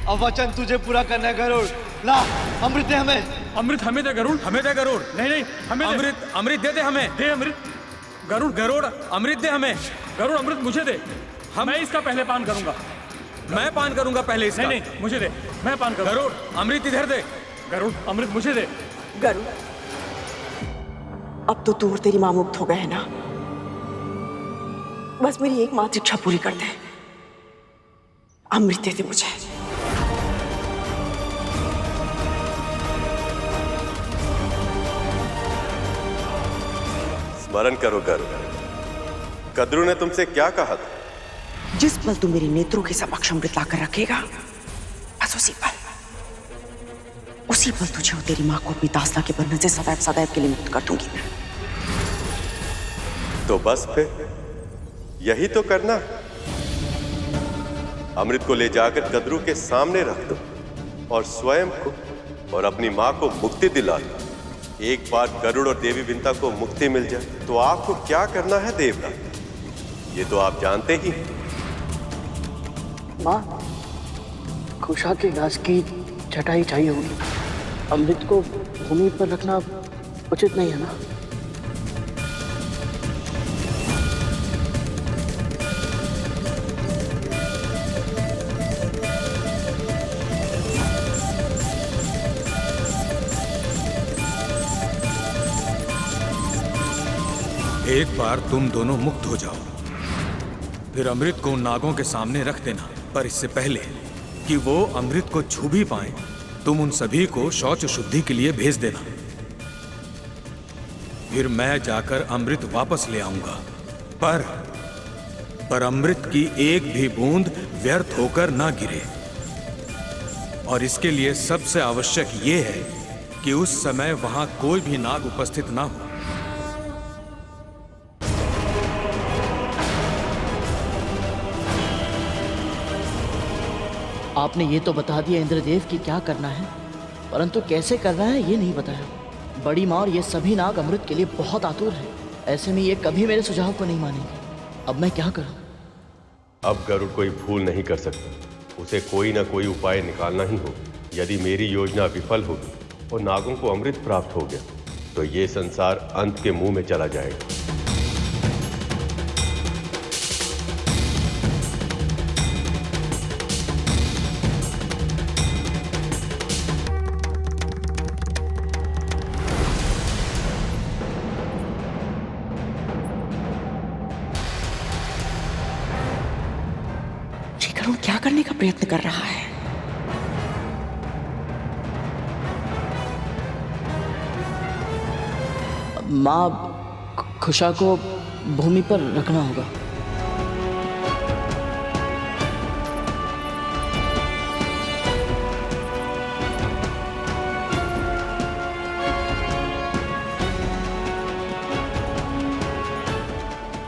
अब वचन तुझे पूरा करना है गरुड़। ला अमृत दे हमें। अमृत हमें दे गरुड़, हमें दे गरुड़। नहीं नहीं हमें अमृत, अमृत दे दे हमें, दे अमृत। गरुड़ गरुड़ अमृत दे हमें, गरुड़ अमृत मुझे दे। मैं इसका पहले पान करूंगा, मैं पान करूंगा पहले इसका। नहीं नहीं मुझे दे, मैं पान करूंगा। गरुड़ अमृत इधर दे, गरुड़ अमृत मुझे दे। गरुड़ अब तो तू और तेरी मां मुक्त हो गए हैं ना। बस मेरी एकमात्र इच्छा पूरी कर दे, अमृत दे दे मुझे। स्मरण करो गरुड़, कद्रू ने तुमसे क्या कहा था? जिस पल तू मेरे नेत्रों के समक्ष अमृत लाकर रखेगा, बस उसी पल तुझे और तेरी मां को अपनी दासता के बंधन से सदैव सदैव के लिए मुक्त कर दूंगी मैं। तो बस फिर यही तो करना। अमृत को ले जाकर कद्रू के सामने रख दो और स्वयं को और अपनी मां को मुक्ति दिला दो। एक बार गरुड़ और देवी विंता को मुक्ति मिल जाए तो आपको क्या करना है देवराज, ये तो आप जानते ही। मां, खुशा के घास की चटाई चाहिए होगी। अमृत को भूमि पर रखना उचित नहीं है ना? एक बार तुम दोनों मुक्त हो जाओ, फिर अमृत को उन नागों के सामने रख देना। पर इससे पहले कि वो अमृत को छू भी पाए, तुम उन सभी को शौच शुद्धि के लिए भेज देना। फिर मैं जाकर अमृत वापस ले आऊंगा, पर अमृत की एक भी बूंद व्यर्थ होकर ना गिरे। और इसके लिए सबसे आवश्यक ये है कि उस समय वहां कोई भी नाग उपस्थित ना हो। आपने ये तो बता दिया इंद्रदेव कि क्या करना है, परंतु कैसे करना है ये नहीं बताया। बड़ी माँ और ये सभी नाग अमृत के लिए बहुत आतुर हैं। ऐसे में ये कभी मेरे सुझाव को नहीं मानेंगे। अब मैं क्या करूं? अब गरुड़ कोई भूल नहीं कर सकता, उसे कोई ना कोई उपाय निकालना ही होगा। यदि मेरी योजना विफल होगी और नागों को अमृत प्राप्त हो गया तो ये संसार अंत के मुंह में चला जाएगा। क्या करने का प्रयत्न कर रहा है? माँ, खुशा को भूमि पर रखना होगा।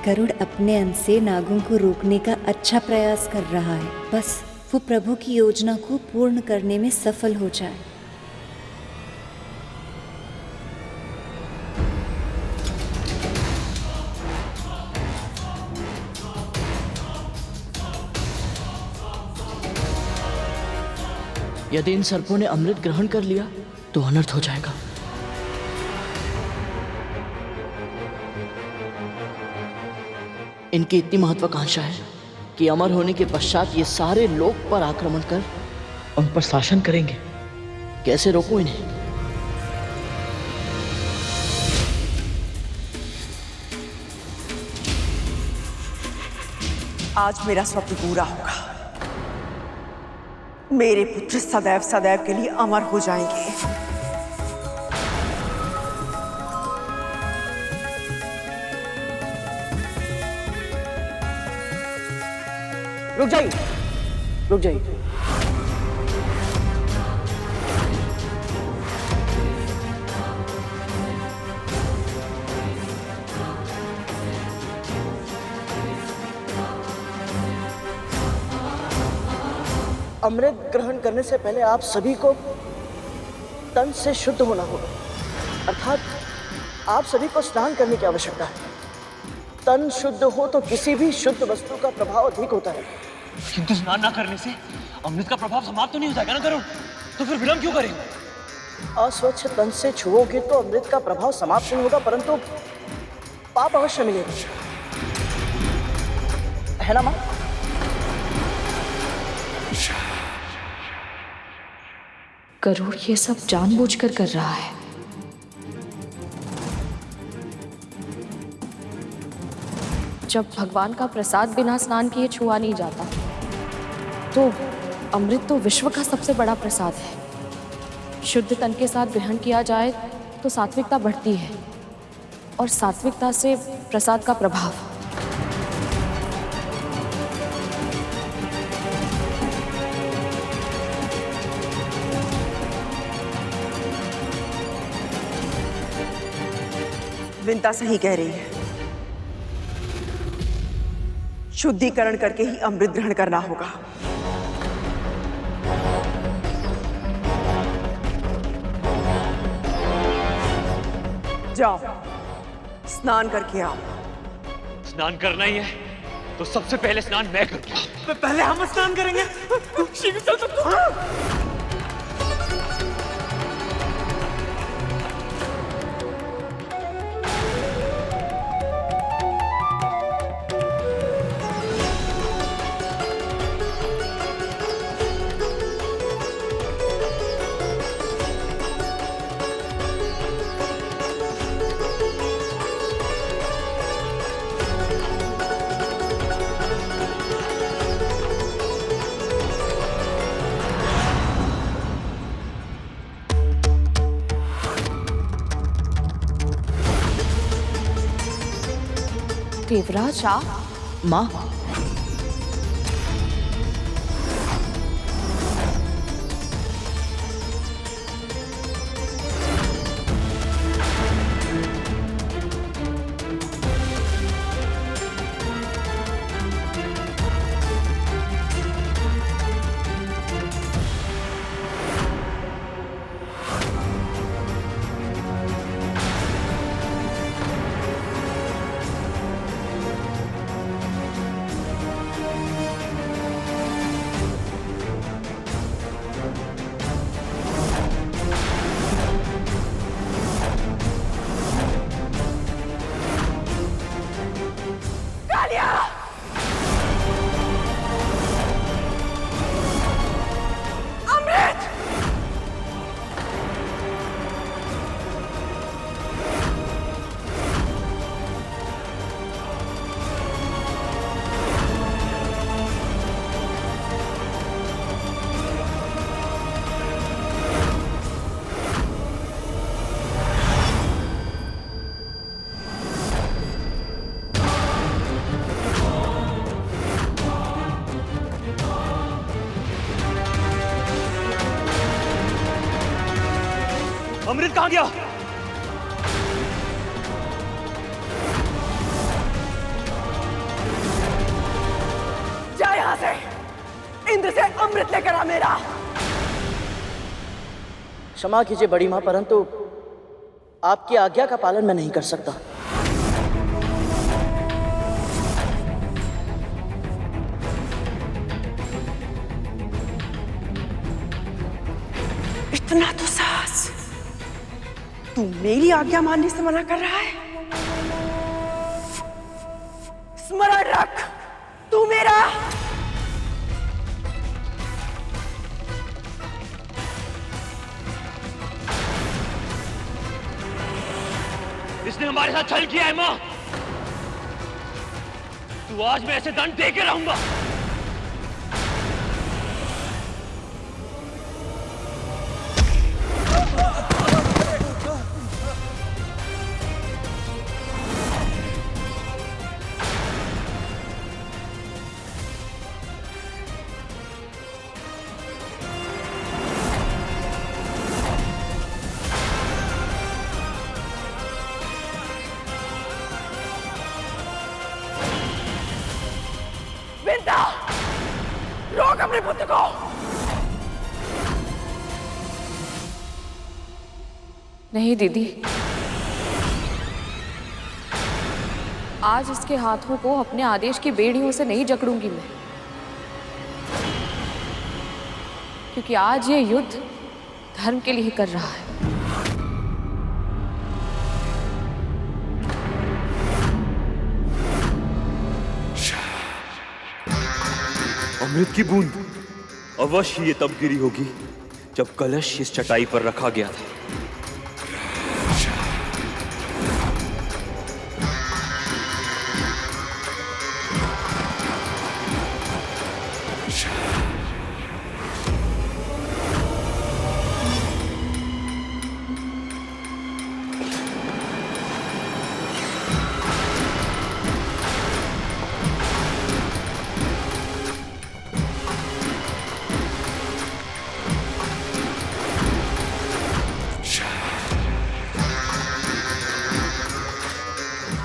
गरुड़ अपने अंश से नागों को रोकने का अच्छा प्रयास कर रहा है। बस वो प्रभु की योजना को पूर्ण करने में सफल हो जाए। यदि इन सर्पों ने अमृत ग्रहण कर लिया तो अनर्थ हो जाएगा। इनकी इतनी महत्वाकांक्षा है कि अमर होने के पश्चात ये सारे लोक पर आक्रमण कर उन पर शासन करेंगे। कैसे रोकूं इन्हें? आज मेरा स्वप्न पूरा होगा। मेरे पुत्र सदैव सदैव के लिए अमर हो जाएंगे। रुक जाइए, रुक जाइए। अमृत ग्रहण करने से पहले आप सभी को तन से शुद्ध होना होगा, अर्थात आप सभी को स्नान करने की आवश्यकता है। तन शुद्ध हो तो किसी भी शुद्ध वस्तु का प्रभाव अधिक होता है। किंतु स्नान ना करने से अमृत का प्रभाव समाप्त तो नहीं हो जाएगा ना गरुड़? तो फिर विलंब क्यों करेंगे? अस्वच्छ तन से छुओगे तो अमृत का प्रभाव समाप्त नहीं होगा, परंतु पाप अवश्य मिलेगा, है ना मां? गरुड़ ये सब जानबूझकर कर रहा है। जब भगवान का प्रसाद बिना स्नान किए छुआ नहीं जाता, तो अमृत तो विश्व का सबसे बड़ा प्रसाद है। शुद्ध तन के साथ ग्रहण किया जाए तो सात्विकता बढ़ती है, और सात्विकता से प्रसाद का प्रभाव। विंता सही कह रही है। शुद्धिकरण करके ही अमृत ग्रहण करना होगा। जाओ, स्नान करके आओ। स्नान करना ही है तो सबसे पहले स्नान मैं करूंगा। पहले हम स्नान करेंगे। शीघ्र चल सकते। देवराज माँ, अमृत कहाँ गया? अमृत लेकर आ मेरा। क्षमा कीजिए बड़ी माँ, परंतु आपकी आज्ञा का पालन मैं नहीं कर सकता। इतना तो साहस, तू मेरी आज्ञा मानने से मना कर रहा है? स्मरण रख, तू मेरा इसने हमारे साथ छल किया है मां। तू आज मैं ऐसे दंड दे के रहूंगा। विंता, रोक अपने पुत्र को। नहीं दीदी, आज इसके हाथों को अपने आदेश की बेड़ियों से नहीं जकड़ूंगी मैं, क्योंकि आज ये युद्ध धर्म के लिए कर रहा है। अमृत की बूंद अवश्य ये तब गिरी होगी जब कलश इस चटाई पर रखा गया था।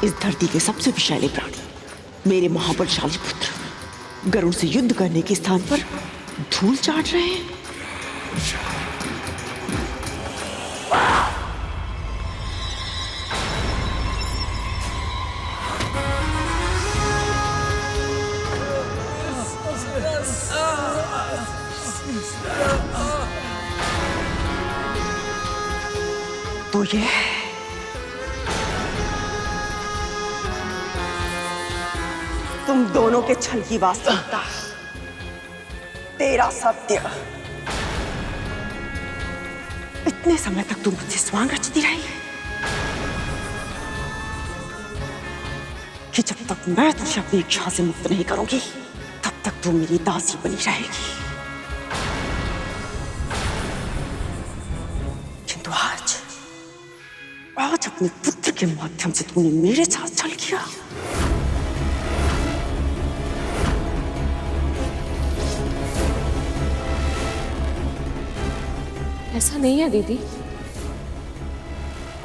इस धरती के सबसे विशाले प्राणी, मेरे महाबलशाली पुत्र गरुड़ से युद्ध करने के स्थान पर धूल चाट रहे हैं। तो ये तुम दोनों के छल की वास्तविकता, तेरा सत्य। इतने समय तक तुम मुझसे स्वांग रचती रही कि जब तक मैं तुझे अपनी इच्छा से मुक्त नहीं करूंगी तब तक तू मेरी दासी बनी रहेगी। किंतु आज अपने पुत्र के माध्यम से तूने मेरे साथ छल किया। ऐसा नहीं है दीदी,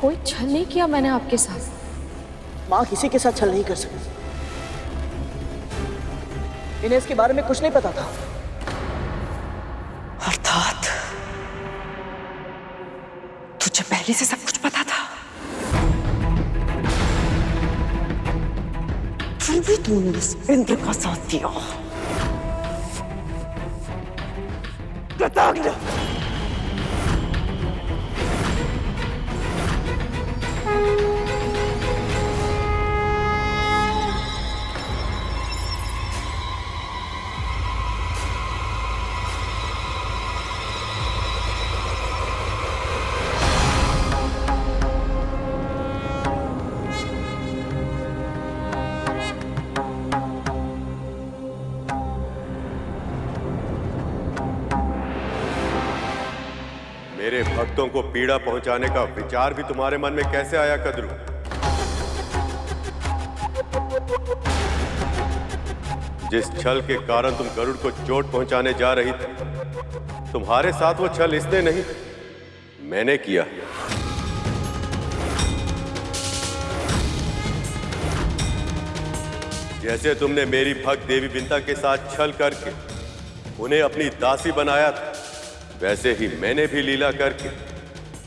कोई छल नहीं किया मैंने आपके साथ। माँ किसी के साथ छल नहीं कर सकती। इन्हें इसके बारे में कुछ नहीं पता था। अर्थात तुझे पहले से सब कुछ पता था। फिर भी तूने उस इंद्र का साथ दिया। कृतज्ञ। मेरे भक्तों को पीड़ा पहुंचाने का विचार भी तुम्हारे मन में कैसे आया कद्रू? जिस छल के कारण तुम गरुड़ को चोट पहुंचाने जा रही थी, तुम्हारे साथ वो छल इसने नहीं, मैंने किया। जैसे तुमने मेरी भक्त देवी विंता के साथ छल करके उन्हें अपनी दासी बनाया था, वैसे ही मैंने भी लीला करके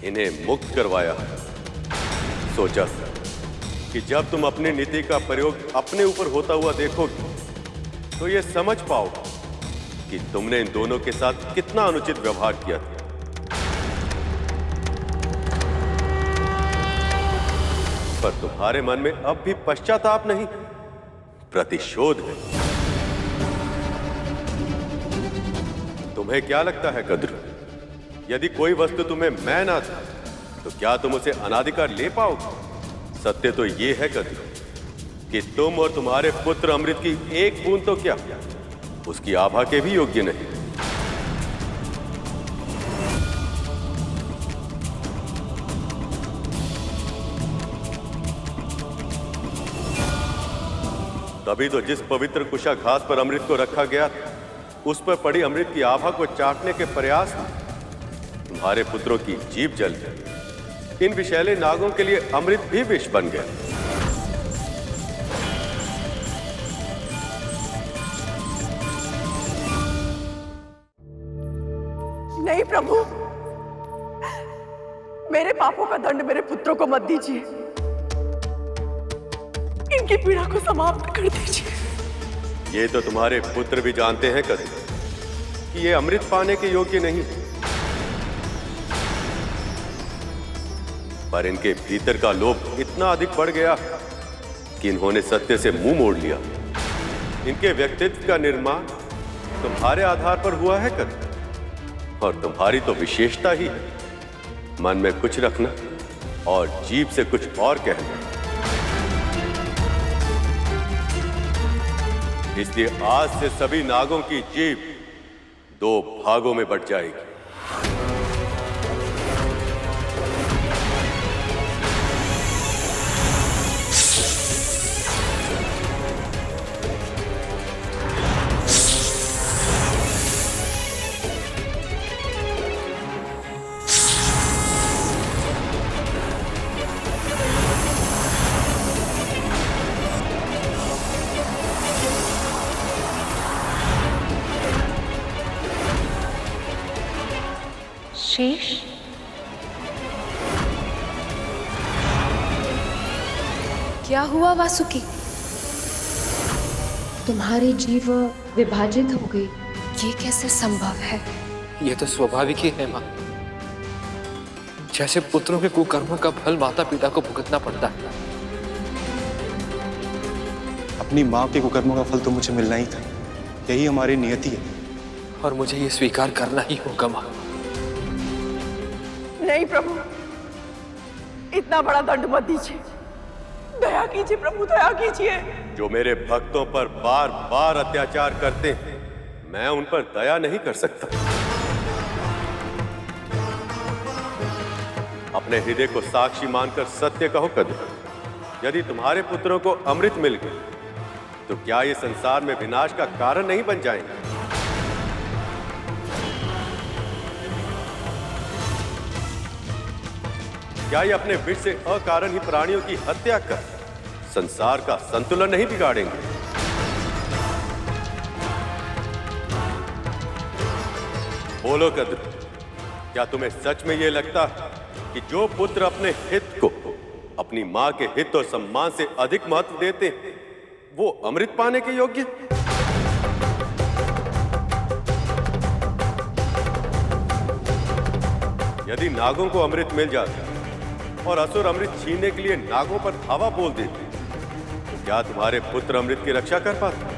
इन्हें मुक्त करवाया। सोचा कि जब तुम अपनी नीति का प्रयोग अपने ऊपर होता हुआ देखोगे तो ये समझ पाओगे कि तुमने इन दोनों के साथ कितना अनुचित व्यवहार किया था। पर तुम्हारे मन में अब भी पश्चाताप नहीं, प्रतिशोध है। तुम्हें क्या लगता है कद्रू, यदि कोई वस्तु तुम्हें मैं ना था तो क्या तुम उसे अनाधिकार ले पाओगे? सत्य तो ये है कद्रू कि तुम और तुम्हारे पुत्र अमृत की एक बूंद तो क्या, उसकी आभा के भी योग्य नहीं। तभी तो जिस पवित्र कुशा घास पर अमृत को रखा गया था, उस पर पड़ी अमृत की आभा को चाटने के प्रयास में तुम्हारे पुत्रों की जीभ जल गई। इन विषैले नागों के लिए अमृत भी विष बन गया। नहीं प्रभु, मेरे पापों का दंड मेरे पुत्रों को मत दीजिए, इनकी पीड़ा को समाप्त कर दीजिए। ये तो तुम्हारे पुत्र भी जानते हैं कद्रू कि ये अमृत पाने के योग्य नहीं, पर इनके भीतर का लोभ इतना अधिक बढ़ गया कि इन्होंने सत्य से मुंह मोड़ लिया। इनके व्यक्तित्व का निर्माण तुम्हारे आधार पर हुआ है कद्रू, और तुम्हारी तो विशेषता ही है मन में कुछ रखना और जीभ से कुछ और कहना। इसलिए आज से सभी नागों की जीभ 2 भागों में बंट जाएगी। शेष, क्या हुआ वासुकी? तुम्हारी जीव विभाजित हो गई। ये कैसे संभव है? यह तो स्वाभाविक ही है माँ। जैसे पुत्रों के कुकर्मों का फल माता पिता को भुगतना पड़ता है। अपनी माँ के कुकर्मों का फल तो मुझे मिलना ही था, यही हमारी नियति है, और मुझे ये स्वीकार करना ही होगा माँ। नहीं प्रभु, इतना बड़ा दंड मत दीजिए, दया कीजिए प्रभु, दया कीजिए। जो मेरे भक्तों पर बार बार अत्याचार करते हैं, मैं उन पर दया नहीं कर सकता। अपने हृदय को साक्षी मानकर सत्य कहो कद्रू, यदि तुम्हारे पुत्रों को अमृत मिल गया तो क्या ये संसार में विनाश का कारण नहीं बन जाएंगे? क्या ये अपने विष से अकारण ही प्राणियों की हत्या कर संसार का संतुलन नहीं बिगाड़ेंगे? बोलो कद्रू, क्या तुम्हें सच में यह लगता कि जो पुत्र अपने हित को अपनी मां के हित और सम्मान से अधिक महत्व देते हैं, वो अमृत पाने के योग्य? यदि नागों को अमृत मिल जाता और असुर अमृत छीनने के लिए नागों पर धावा बोल देते, तो क्या तुम्हारे पुत्र अमृत की रक्षा कर पाते?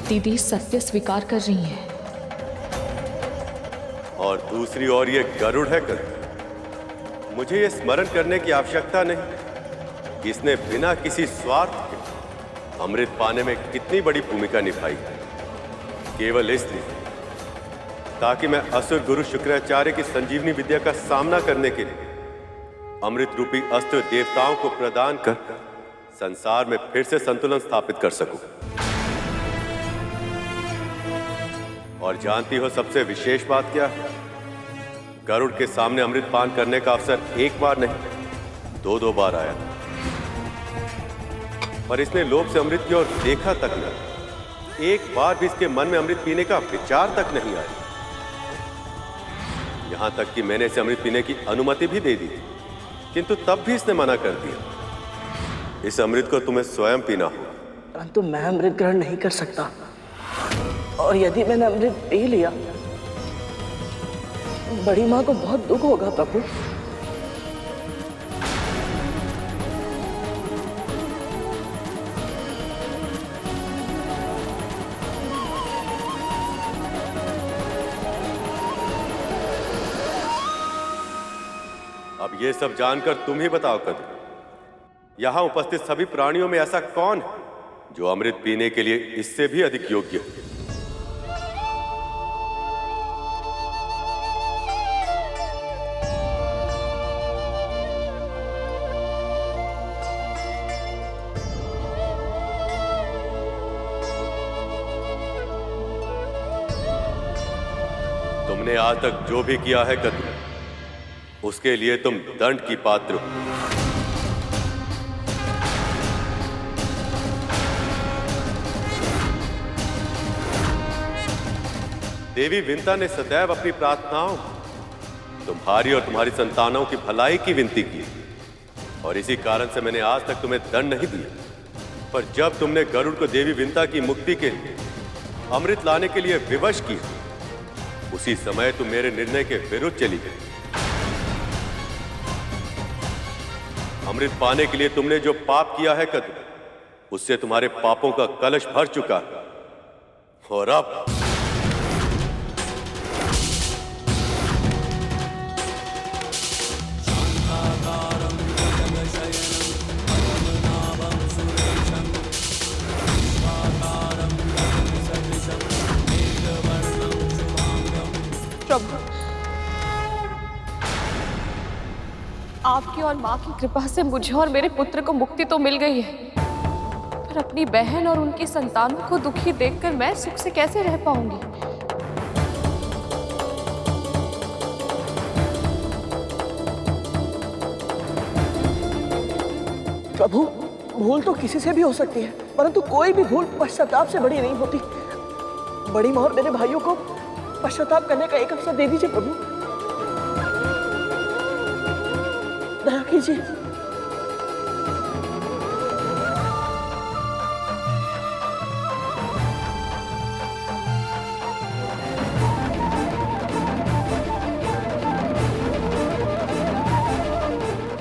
दीदी सत्य स्वीकार कर रही है। और दूसरी ओर ये गरुड़ है कद्रू, मुझे ये स्मरण करने की आवश्यकता नहीं कि इसने बिना किसी स्वार्थ के अमृत पाने में कितनी बड़ी भूमिका निभाई, केवल इसलिए ताकि मैं असुर गुरु शुक्राचार्य की संजीवनी विद्या का सामना करने के लिए अमृत रूपी अस्त्र देवताओं को प्रदान कर संसार में फिर से संतुलन स्थापित कर सकूं। और जानती हो सबसे विशेष बात क्या है? गरुड़ के सामने अमृत पान करने का अवसर एक बार नहीं, दो बार आया, पर इसने लोभ से अमृत की ओर देखा तक नहीं। एक बार भी इसके मन में अमृत पीने का विचार तक नहीं आया। यहां तक कि मैंने इसे अमृत पीने की अनुमति भी दे दी, किंतु तब भी इसने मना कर दिया। इस अमृत को तुम्हें स्वयं पीना हो। परंतु मैं अमृत ग्रहण नहीं कर सकता, और यदि मैंने अमृत पी लिया, बड़ी माँ को बहुत दुख होगा प्रभु। अब ये सब जानकर तुम ही बताओ कद्रू, यहां उपस्थित सभी प्राणियों में ऐसा कौन है जो अमृत पीने के लिए इससे भी अधिक योग्य है? तुमने आज तक जो भी किया है कद्रू, उसके लिए तुम दंड की पात्र हो। देवी विंता ने सदैव अपनी प्रार्थनाओं तुम्हारी और तुम्हारी संतानों की भलाई की विनती की, और इसी कारण से मैंने आज तक तुम्हें दंड नहीं दिया। पर जब तुमने गरुड़ को देवी विंता की मुक्ति के लिए अमृत लाने के लिए विवश किया, उसी समय तुम मेरे निर्णय के विरुद्ध चली गई। अमृत पाने के लिए तुमने जो पाप किया है कद्रू, उससे तुम्हारे पापों का कलश भर चुका है। और अब प्रभु, आपकी और माँ की कृपा से मुझे और मेरे पुत्र को मुक्ति तो मिल गई है, पर अपनी बहन और उनकी संतानों को दुखी देखकर मैं सुख से कैसे रह पाऊंगी? प्रभु, भूल तो किसी से भी हो सकती है, परंतु कोई भी भूल पश्चाताप से बड़ी नहीं होती। बड़ी माँ और मेरे भाइयों को पश्चाताप करने का एक अवसर दे दीजिए प्रभु, दया कीजिए।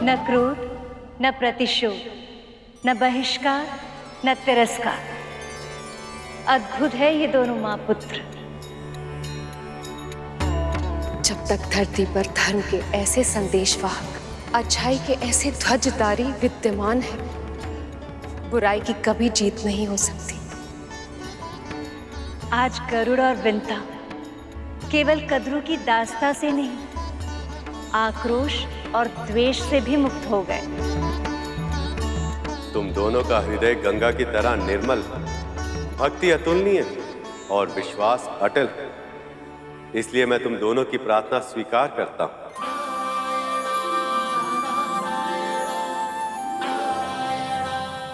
न क्रोध, न प्रतिशोध, न बहिष्कार, न तिरस्कार। अद्भुत है ये दोनों माँ पुत्र। जब तक धरती पर धर्म के ऐसे संदेशवाहक, अच्छाई के ऐसे ध्वजधारी विद्यमान है, बुराई की कभी जीत नहीं हो सकती। आज गरुड़ और विंता केवल कद्रू की दास्ता से नहीं, आक्रोश और द्वेष से भी मुक्त हो गए। तुम दोनों का हृदय गंगा की तरह निर्मल, भक्ति अतुलनीय और विश्वास अटल है। इसलिए मैं तुम दोनों की प्रार्थना स्वीकार करता हूं।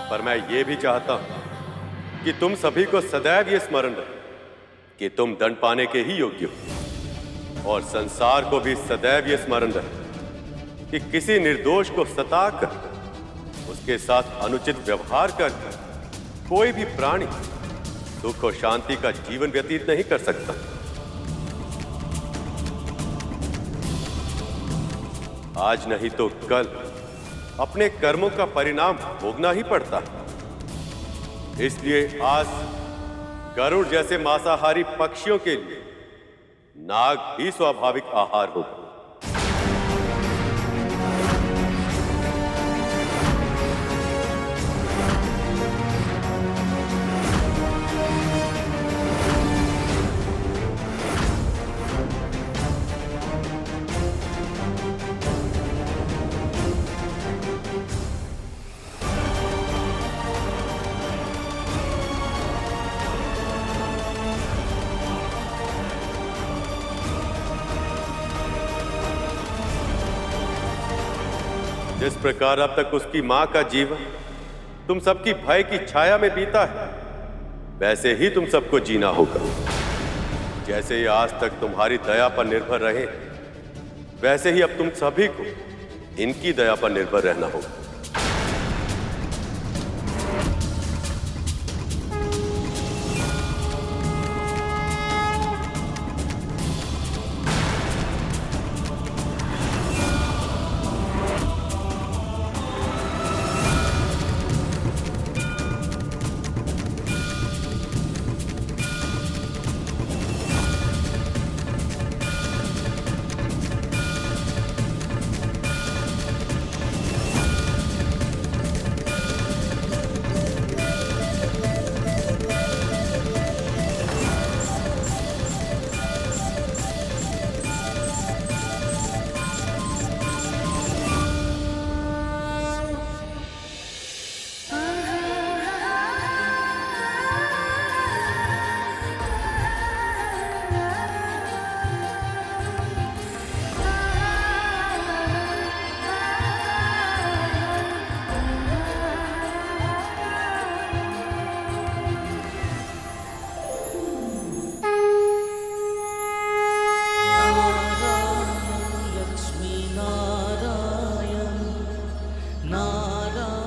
पर मैं ये भी चाहता हूं कि तुम सभी को सदैव ये स्मरण रहे कि तुम दंड पाने के ही योग्य हो, और संसार को भी सदैव ये स्मरण रहे कि किसी निर्दोष को सताकर, उसके साथ अनुचित व्यवहार कर कोई भी प्राणी सुख और शांति का जीवन व्यतीत नहीं कर सकता। आज नहीं तो कल अपने कर्मों का परिणाम भोगना ही पड़ता है। इसलिए आज गरुड़ जैसे मांसाहारी पक्षियों के लिए नाग भी स्वाभाविक आहार होगा। जिस प्रकार अब तक उसकी मां का जीवन तुम सबकी भय की छाया में बीता है, वैसे ही तुम सबको जीना होगा। जैसे ये आज तक तुम्हारी दया पर निर्भर रहे, वैसे ही अब तुम सभी को इनकी दया पर निर्भर रहना होगा।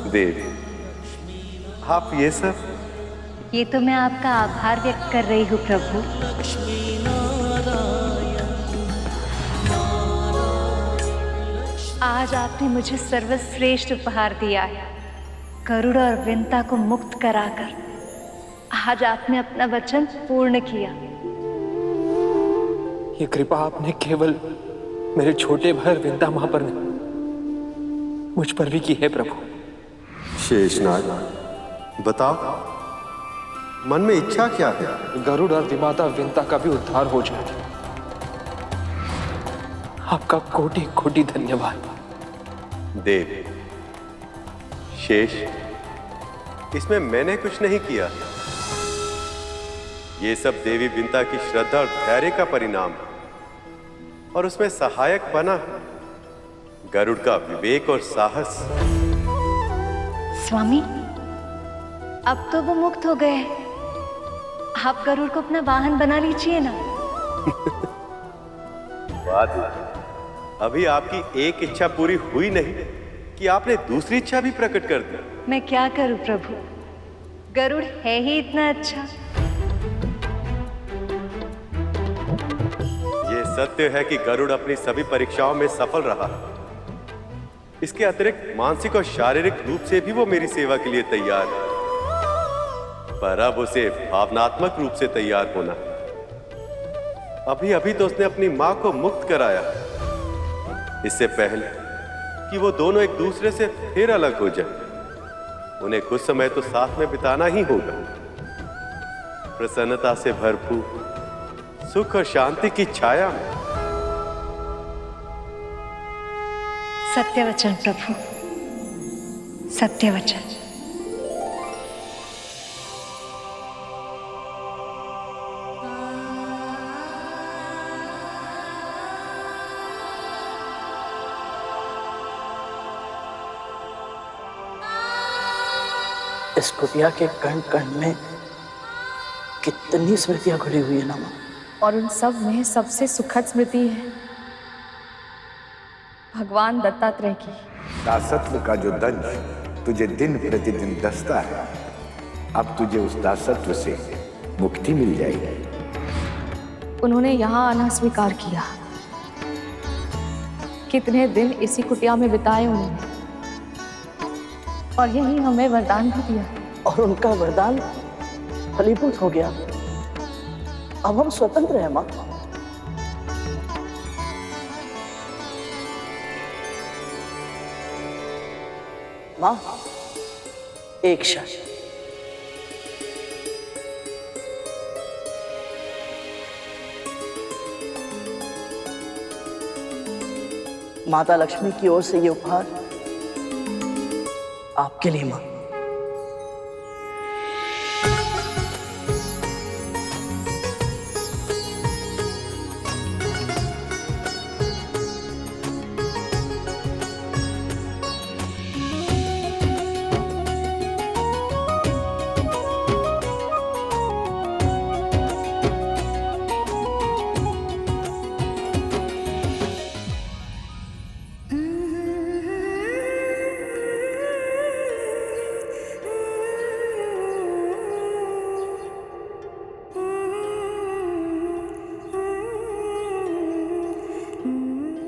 देवी, आप ये सब? ये तो मैं आपका आभार व्यक्त कर रही हूँ प्रभु। आज आपने मुझे सर्वश्रेष्ठ उपहार दिया है, गरुड़ और विंता को मुक्त कराकर। आज आपने अपना वचन पूर्ण किया। ये कृपा आपने केवल मेरे छोटे भाई विंता मां पर नहीं, मुझ पर भी की है प्रभु। शेषनाग, बताओ, मन में इच्छा क्या है? गरुड़ और विमाता विंता का भी उद्धार हो जाए। आपका कोटि कोटि धन्यवाद। देव, शेष, इसमें मैंने कुछ नहीं किया। ये सब देवी विंता की श्रद्धा और धैर्य का परिणाम है, और उसमें सहायक बना गरुड़ का विवेक और साहस। स्वामी, अब तो वो मुक्त हो गए। आप गरुड़ को अपना वाहन बना लीजिए ना। बात अभी आपकी एक इच्छा पूरी हुई नहीं कि आपने दूसरी इच्छा भी प्रकट कर दी। मैं क्या करूं प्रभु, गरुड़ है ही इतना अच्छा। ये सत्य है कि गरुड़ अपनी सभी परीक्षाओं में सफल रहा। इसके अतिरिक्त मानसिक और शारीरिक रूप से भी वो मेरी सेवा के लिए तैयार है, पर अब उसे भावनात्मक रूप से तैयार होना। अभी अभी तो उसने अपनी मां को मुक्त कराया, इससे पहले कि वो दोनों एक दूसरे से फिर अलग हो जाए, उन्हें कुछ समय तो साथ में बिताना ही होगा। प्रसन्नता से भरपूर सुख और शांति की छाया में। सत्य वचन प्रभु, सत्य वचन। इस कुटिया के कण कण में कितनी स्मृतियां घुली हुई है ना मां, और उन सब में सबसे सुखद स्मृति है भगवान दत्तात्रेय की। दासत्व का जो दंश तुझे दिन प्रतिदिन दसता है, अब तुझे उस दासत्व से मुक्ति मिल जाएगी। उन्होंने यहाँ आना स्वीकार किया। कितने दिन इसी कुटिया में बिताए उन्होंने, और यही हमें वरदान भी दिया। और उनका वरदान फलीभूत हो गया। अब हम स्वतंत्र हैं मां। मां, एक क्षण। माता लक्ष्मी की ओर से ये उपहार आपके लिए मां।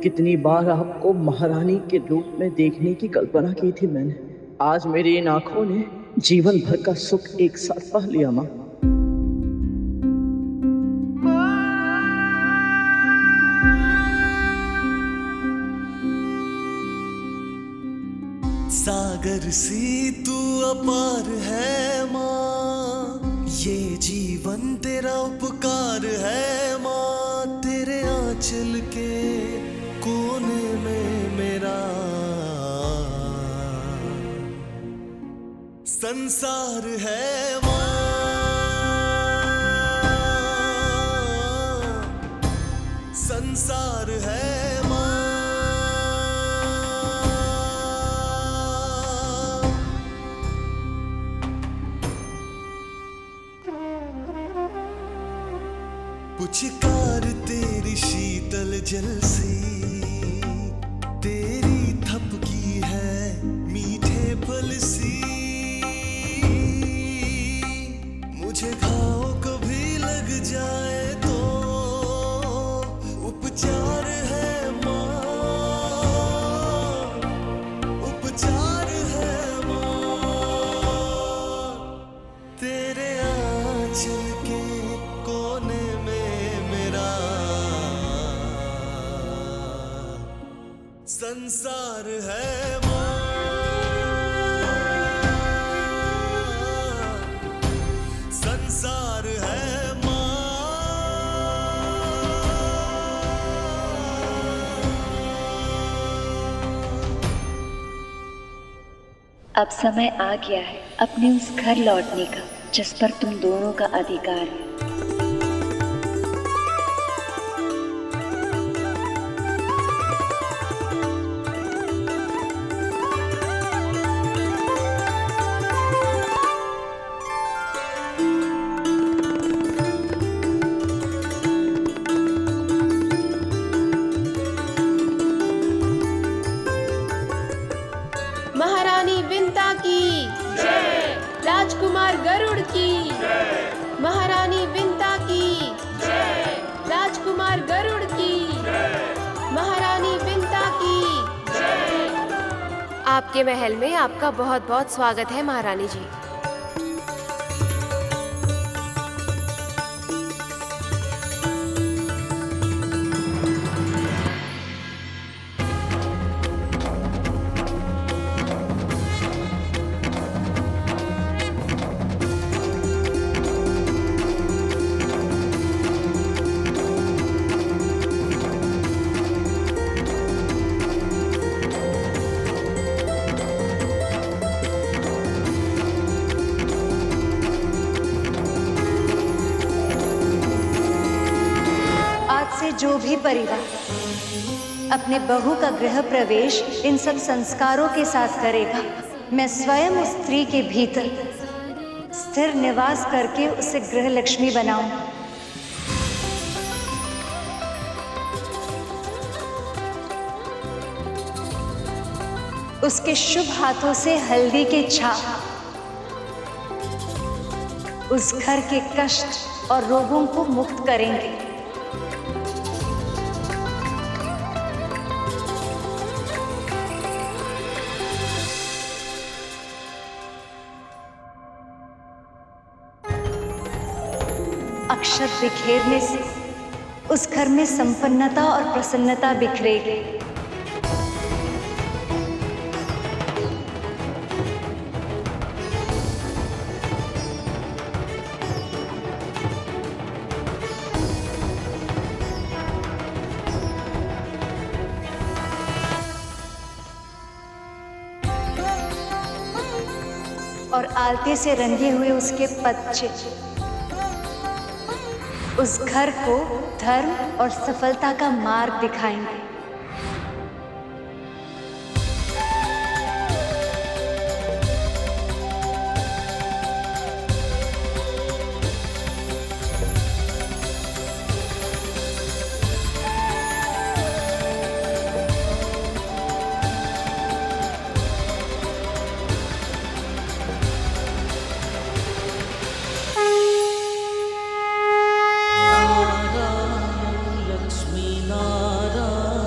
कितनी बार आपको महारानी के रूप में देखने की कल्पना की थी मैंने। आज मेरी इन आंखों ने जीवन भर का सुख एक साथ पा लिया माँ। सागर सी तू अपार है माँ, ये जीवन तेरा उपकार है माँ। तेरे आंचल के कोने में मेरा संसार है माँ, संसार है माँ। पुचकार तेरी शीतल जल सी, तेरी थपकी है मीठे फल सी। मुझे घाव कभी लग जाए तो उपचार है माँ, उपचार है माँ। तेरे आंचल के कोने में मेरा संसार है माँ, संसार है माँ। अब समय आ गया है अपने उस घर लौटने का जिस पर तुम दोनों का अधिकार है। महारानी विंता की जय, राजकुमार गरुड़ की जय, महारानी विंता की जय, राजकुमार गरुड़ की जय, महारानी विंता की जय। आपके महल में आपका बहुत बहुत स्वागत है महारानी जी। जो भी परिवार अपने बहू का गृह प्रवेश इन सब संस्कारों के साथ करेगा, मैं स्वयं उस स्त्री के भीतर स्थिर निवास करके उसे गृह लक्ष्मी बनाऊं। उसके शुभ हाथों से हल्दी के छाप उस घर के कष्ट और रोगों को मुक्त करेंगे। अक्षर बिखेरने से उस घर में संपन्नता और प्रसन्नता बिखरेगी। और आलते से रंगे हुए उसके पच्चे उस घर को धर्म और सफलता का मार्ग दिखाएंगे। लक्ष्मी नारायण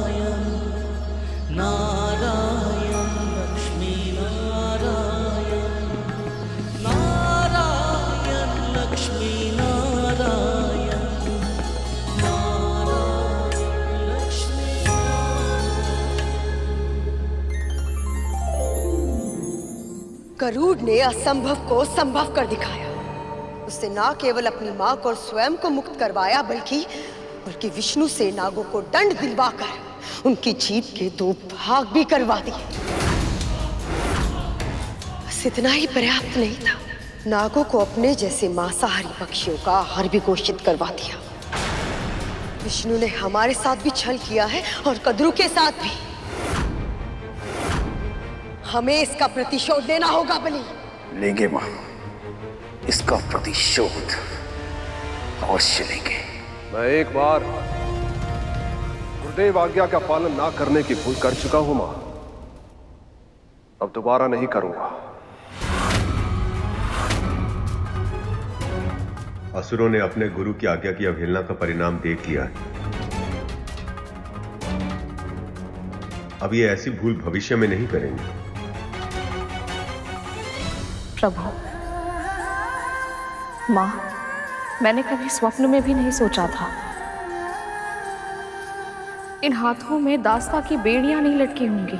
गरुड़ ने असंभव को संभव कर दिखाया। उससे न केवल अपनी मां को और स्वयं को मुक्त करवाया, बल्कि विष्णु से नागों को दंड दिलवाकर उनकी जीत के 2 भाग भी करवा दिए। बस इतना ही पर्याप्त नहीं था, नागों को अपने जैसे मांसाहारी पक्षियों का आहार भी घोषित करवा दिया। विष्णु ने हमारे साथ भी छल किया है और कद्रू के साथ भी। हमें इसका प्रतिशोध देना होगा बलि। लेंगे मां, इसका प्रतिशोध अवश्य लेंगे। मैं एक बार गुरुदेव आज्ञा का पालन ना करने की भूल कर चुका हूं मां, अब दोबारा नहीं करूंगा। असुरों ने अपने गुरु की आज्ञा की अवहेलना का परिणाम देख लिया है। अब ये ऐसी भूल भविष्य में नहीं करेंगे। प्रभु, माँ, मैंने कभी स्वप्न में भी नहीं सोचा था इन हाथों में दास्ता की बेड़ियां नहीं लटकी होंगी।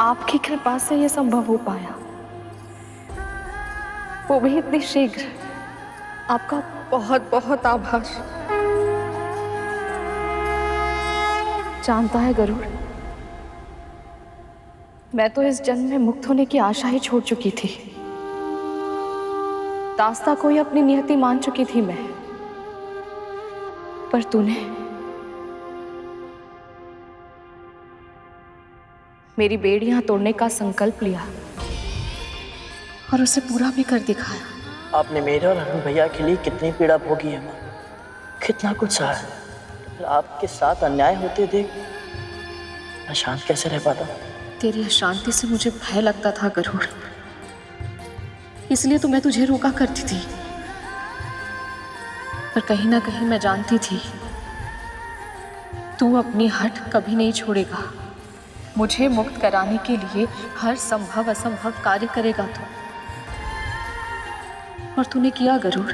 आपकी कृपा से यह संभव हो पाया, वो भी इतनी शीघ्र। आपका बहुत बहुत आभार। जानता है गरुड़, मैं तो इस जन्म में मुक्त होने की आशा ही छोड़ चुकी थी। दास्ता को ही अपनी नियति मान चुकी थी मैं, पर तूने मेरी बेड़ियां तोड़ने का संकल्प लिया और उसे पूरा भी कर दिखाया। आपने मेरे और अरुण भैया के लिए कितनी पीड़ा भोगी है माँ, कितना कुछ सहा है। फिर आपके साथ अन्याय होते देख मैं शांत कैसे रह पाता? तेरी अशांति से मुझे भय लगता था गरुड़, इसलिए तो मैं तुझे रोका करती थी। पर कहीं ना कहीं मैं जानती थी तू अपनी हट कभी नहीं छोड़ेगा। मुझे मुक्त कराने के लिए हर संभव असंभव कार्य करेगा तू, और तूने किया गरुड़।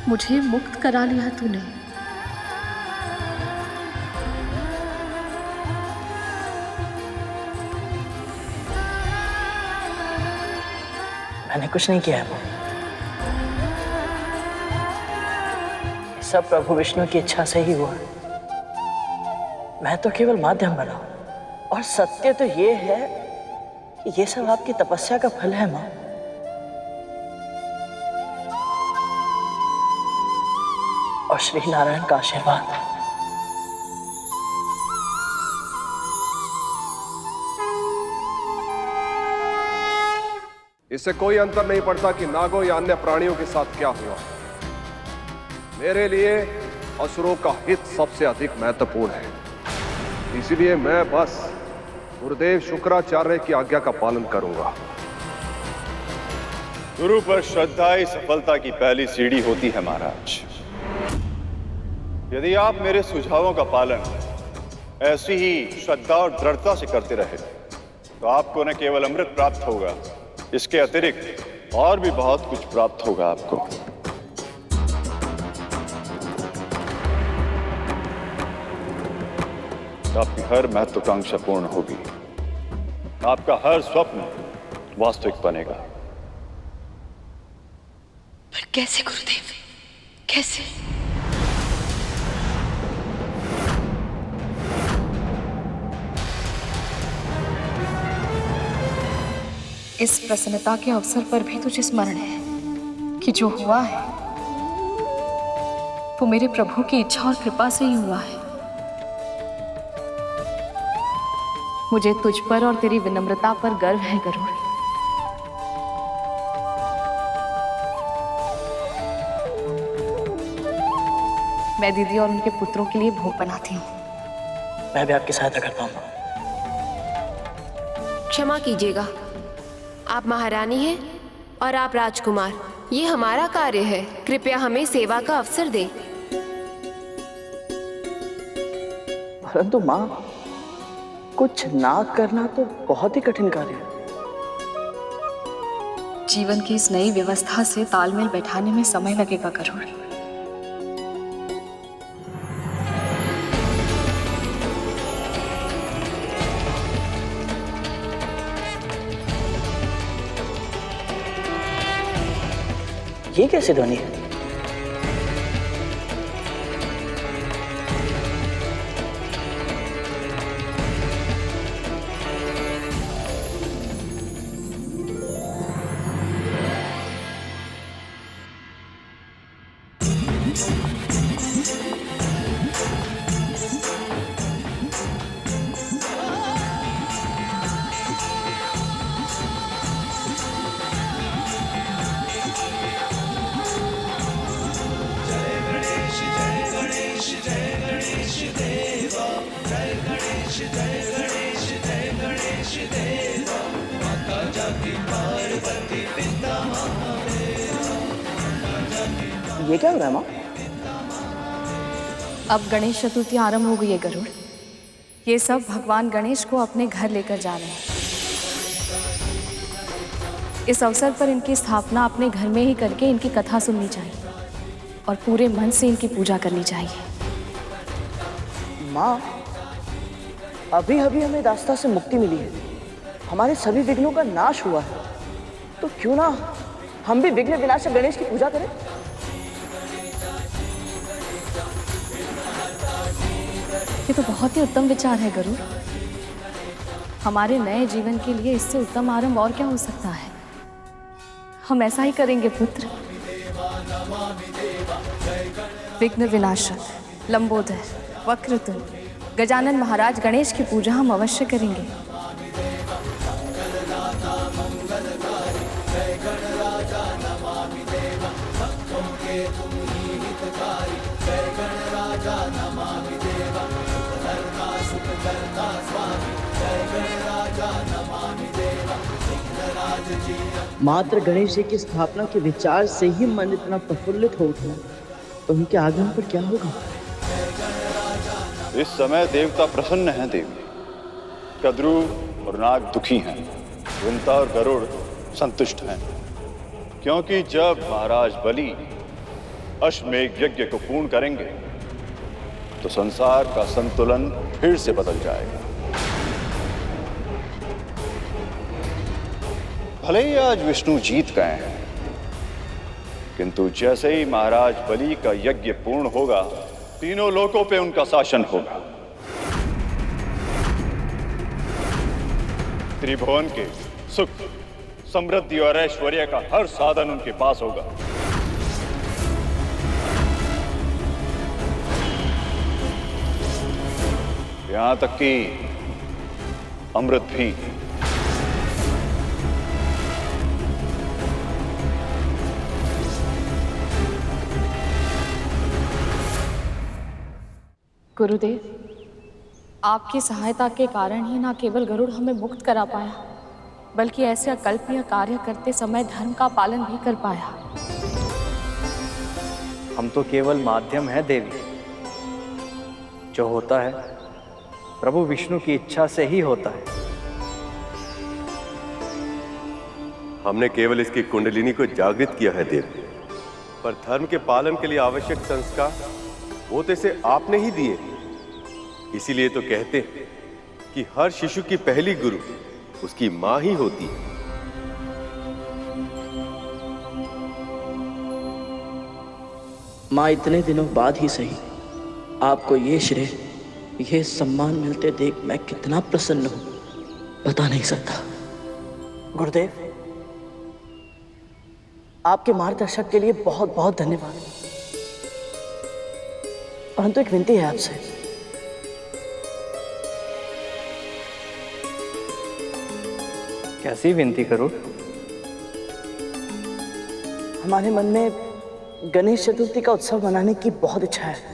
मुझे मुक्त करा लिया तूने। मैंने कुछ नहीं किया है। सब प्रभु विष्णु की इच्छा से ही हुआ। मैं तो केवल माध्यम बना, और सत्य तो ये है कि ये सब आपकी तपस्या का फल है माँ। और श्री नारायण का आशीर्वाद। इससे कोई अंतर नहीं पड़ता कि नागों या अन्य प्राणियों के साथ क्या हुआ। मेरे लिए असुरों का हित सबसे अधिक महत्वपूर्ण है, इसलिए मैं बस गुरुदेव शुक्राचार्य की आज्ञा का पालन करूंगा। गुरु पर श्रद्धा ही सफलता की पहली सीढ़ी होती है महाराज। यदि आप मेरे सुझावों का पालन ऐसी ही श्रद्धा और दृढ़ता से करते रहे तो आपको न केवल अमृत प्राप्त होगा, इसके अतिरिक्त और भी बहुत कुछ प्राप्त होगा आपको। आपकी हर महत्वाकांक्षा पूर्ण होगी, आपका हर स्वप्न वास्तविक बनेगा। पर कैसे गुरुदेव, कैसे? इस प्रसन्नता के अवसर पर भी तुझे स्मरण है कि जो हुआ है वो मेरे प्रभु की इच्छा और कृपा से ही हुआ है। मुझे तुझ पर और तेरी विनम्रता पर गर्व है गरुड़। मैं दीदी और उनके पुत्रों के लिए भोग बनाती हूँ। मैं भी आपकी सहायता करता हूँ। क्षमा कीजिएगा, आप महारानी हैं और आप राजकुमार। ये हमारा कार्य है, कृपया हमें सेवा का अवसर दें। परंतु माँ, कुछ ना करना तो बहुत ही कठिन कार्य है। जीवन की इस नई व्यवस्था से तालमेल बैठाने में समय लगेगा गरुड़। ये कैसी ध्वनि है? ये क्या हो रहा है माँ? अब गणेश चतुर्थी आरंभ हो गई है गरुड़। ये सब भगवान गणेश को अपने घर लेकर जा रहे हैं। इस अवसर पर इनकी स्थापना अपने घर में ही करके इनकी कथा सुननी चाहिए और पूरे मन से इनकी पूजा करनी चाहिए। माँ, अभी अभी हमें दास्ता से मुक्ति मिली है, हमारे सभी विघ्नों का नाश हुआ है, तो क्यों ना हम भी विघ्न विनाशक गणेश की पूजा करें? ये तो बहुत ही उत्तम विचार है गरुड़। हमारे नए जीवन के लिए इससे उत्तम आरंभ और क्या हो सकता है। हम ऐसा ही करेंगे पुत्र। विघ्न विनाशक, लंबोदर, वक्रतुंड, गजानन महाराज गणेश की पूजा हम अवश्य करेंगे। मात्र गणेश जी की स्थापना के विचार से ही मन इतना प्रफुल्लित हो उठा, तो उनके आगमन पर क्या होगा? इस समय देवता प्रसन्न हैं देवी। कद्रू और नाग दुखी हैं, विंता और गरुड़ संतुष्ट हैं, क्योंकि जब महाराज बलि अश्वमेघ यज्ञ को पूर्ण करेंगे तो संसार का संतुलन फिर से बदल जाएगा। भले ही आज विष्णु जीत गए हैं, किंतु जैसे ही महाराज बलि का यज्ञ पूर्ण होगा, तीनों लोकों पे उनका शासन होगा। त्रिभुवन के सुख, समृद्धि और ऐश्वर्य का हर साधन उनके पास होगा। यहां तक कि अमृत भी। गुरुदेव, आपकी सहायता के कारण ही न केवल गरुड़ हमें मुक्त करा पाया, बल्कि ऐसे अकल्पनीय कार्य करते समय धर्म का पालन भी कर पाया। हम तो केवल माध्यम हैं देवी। जो होता है प्रभु विष्णु की इच्छा से ही होता है। हमने केवल इसकी कुंडलिनी को जागृत किया है देव, पर धर्म के पालन के लिए आवश्यक संस्कार वो तो इसे आपने ही दिए। इसीलिए तो कहते हैं कि हर शिशु की पहली गुरु उसकी मां ही होती है। मां, इतने दिनों बाद ही सही आपको ये श्रेय, ये सम्मान मिलते देख मैं कितना प्रसन्न हूं, बता नहीं सकता। गुरुदेव, आपके मार्गदर्शक के लिए बहुत बहुत धन्यवाद। परंतु एक विनती है आपसे। कैसी विनती करूं? हमारे मन में गणेश चतुर्थी का उत्सव मनाने की बहुत इच्छा है,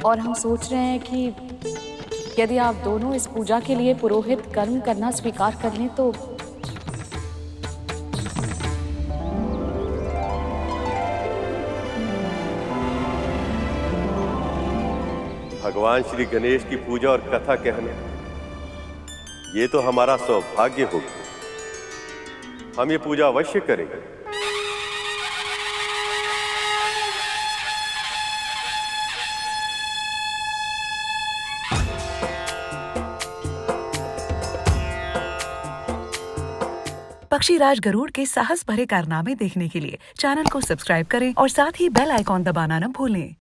और हम सोच रहे हैं कि यदि आप दोनों इस पूजा के लिए पुरोहित कर्म करना स्वीकार कर लें तो भगवान श्री गणेश की पूजा और कथा कहना, ये तो हमारा सौभाग्य होगा। हम ये पूजा अवश्य करेंगे। पक्षीराज गरुड़ के साहस भरे कारनामे देखने के लिए चैनल को सब्सक्राइब करें और साथ ही बेल आइकॉन दबाना न भूलें।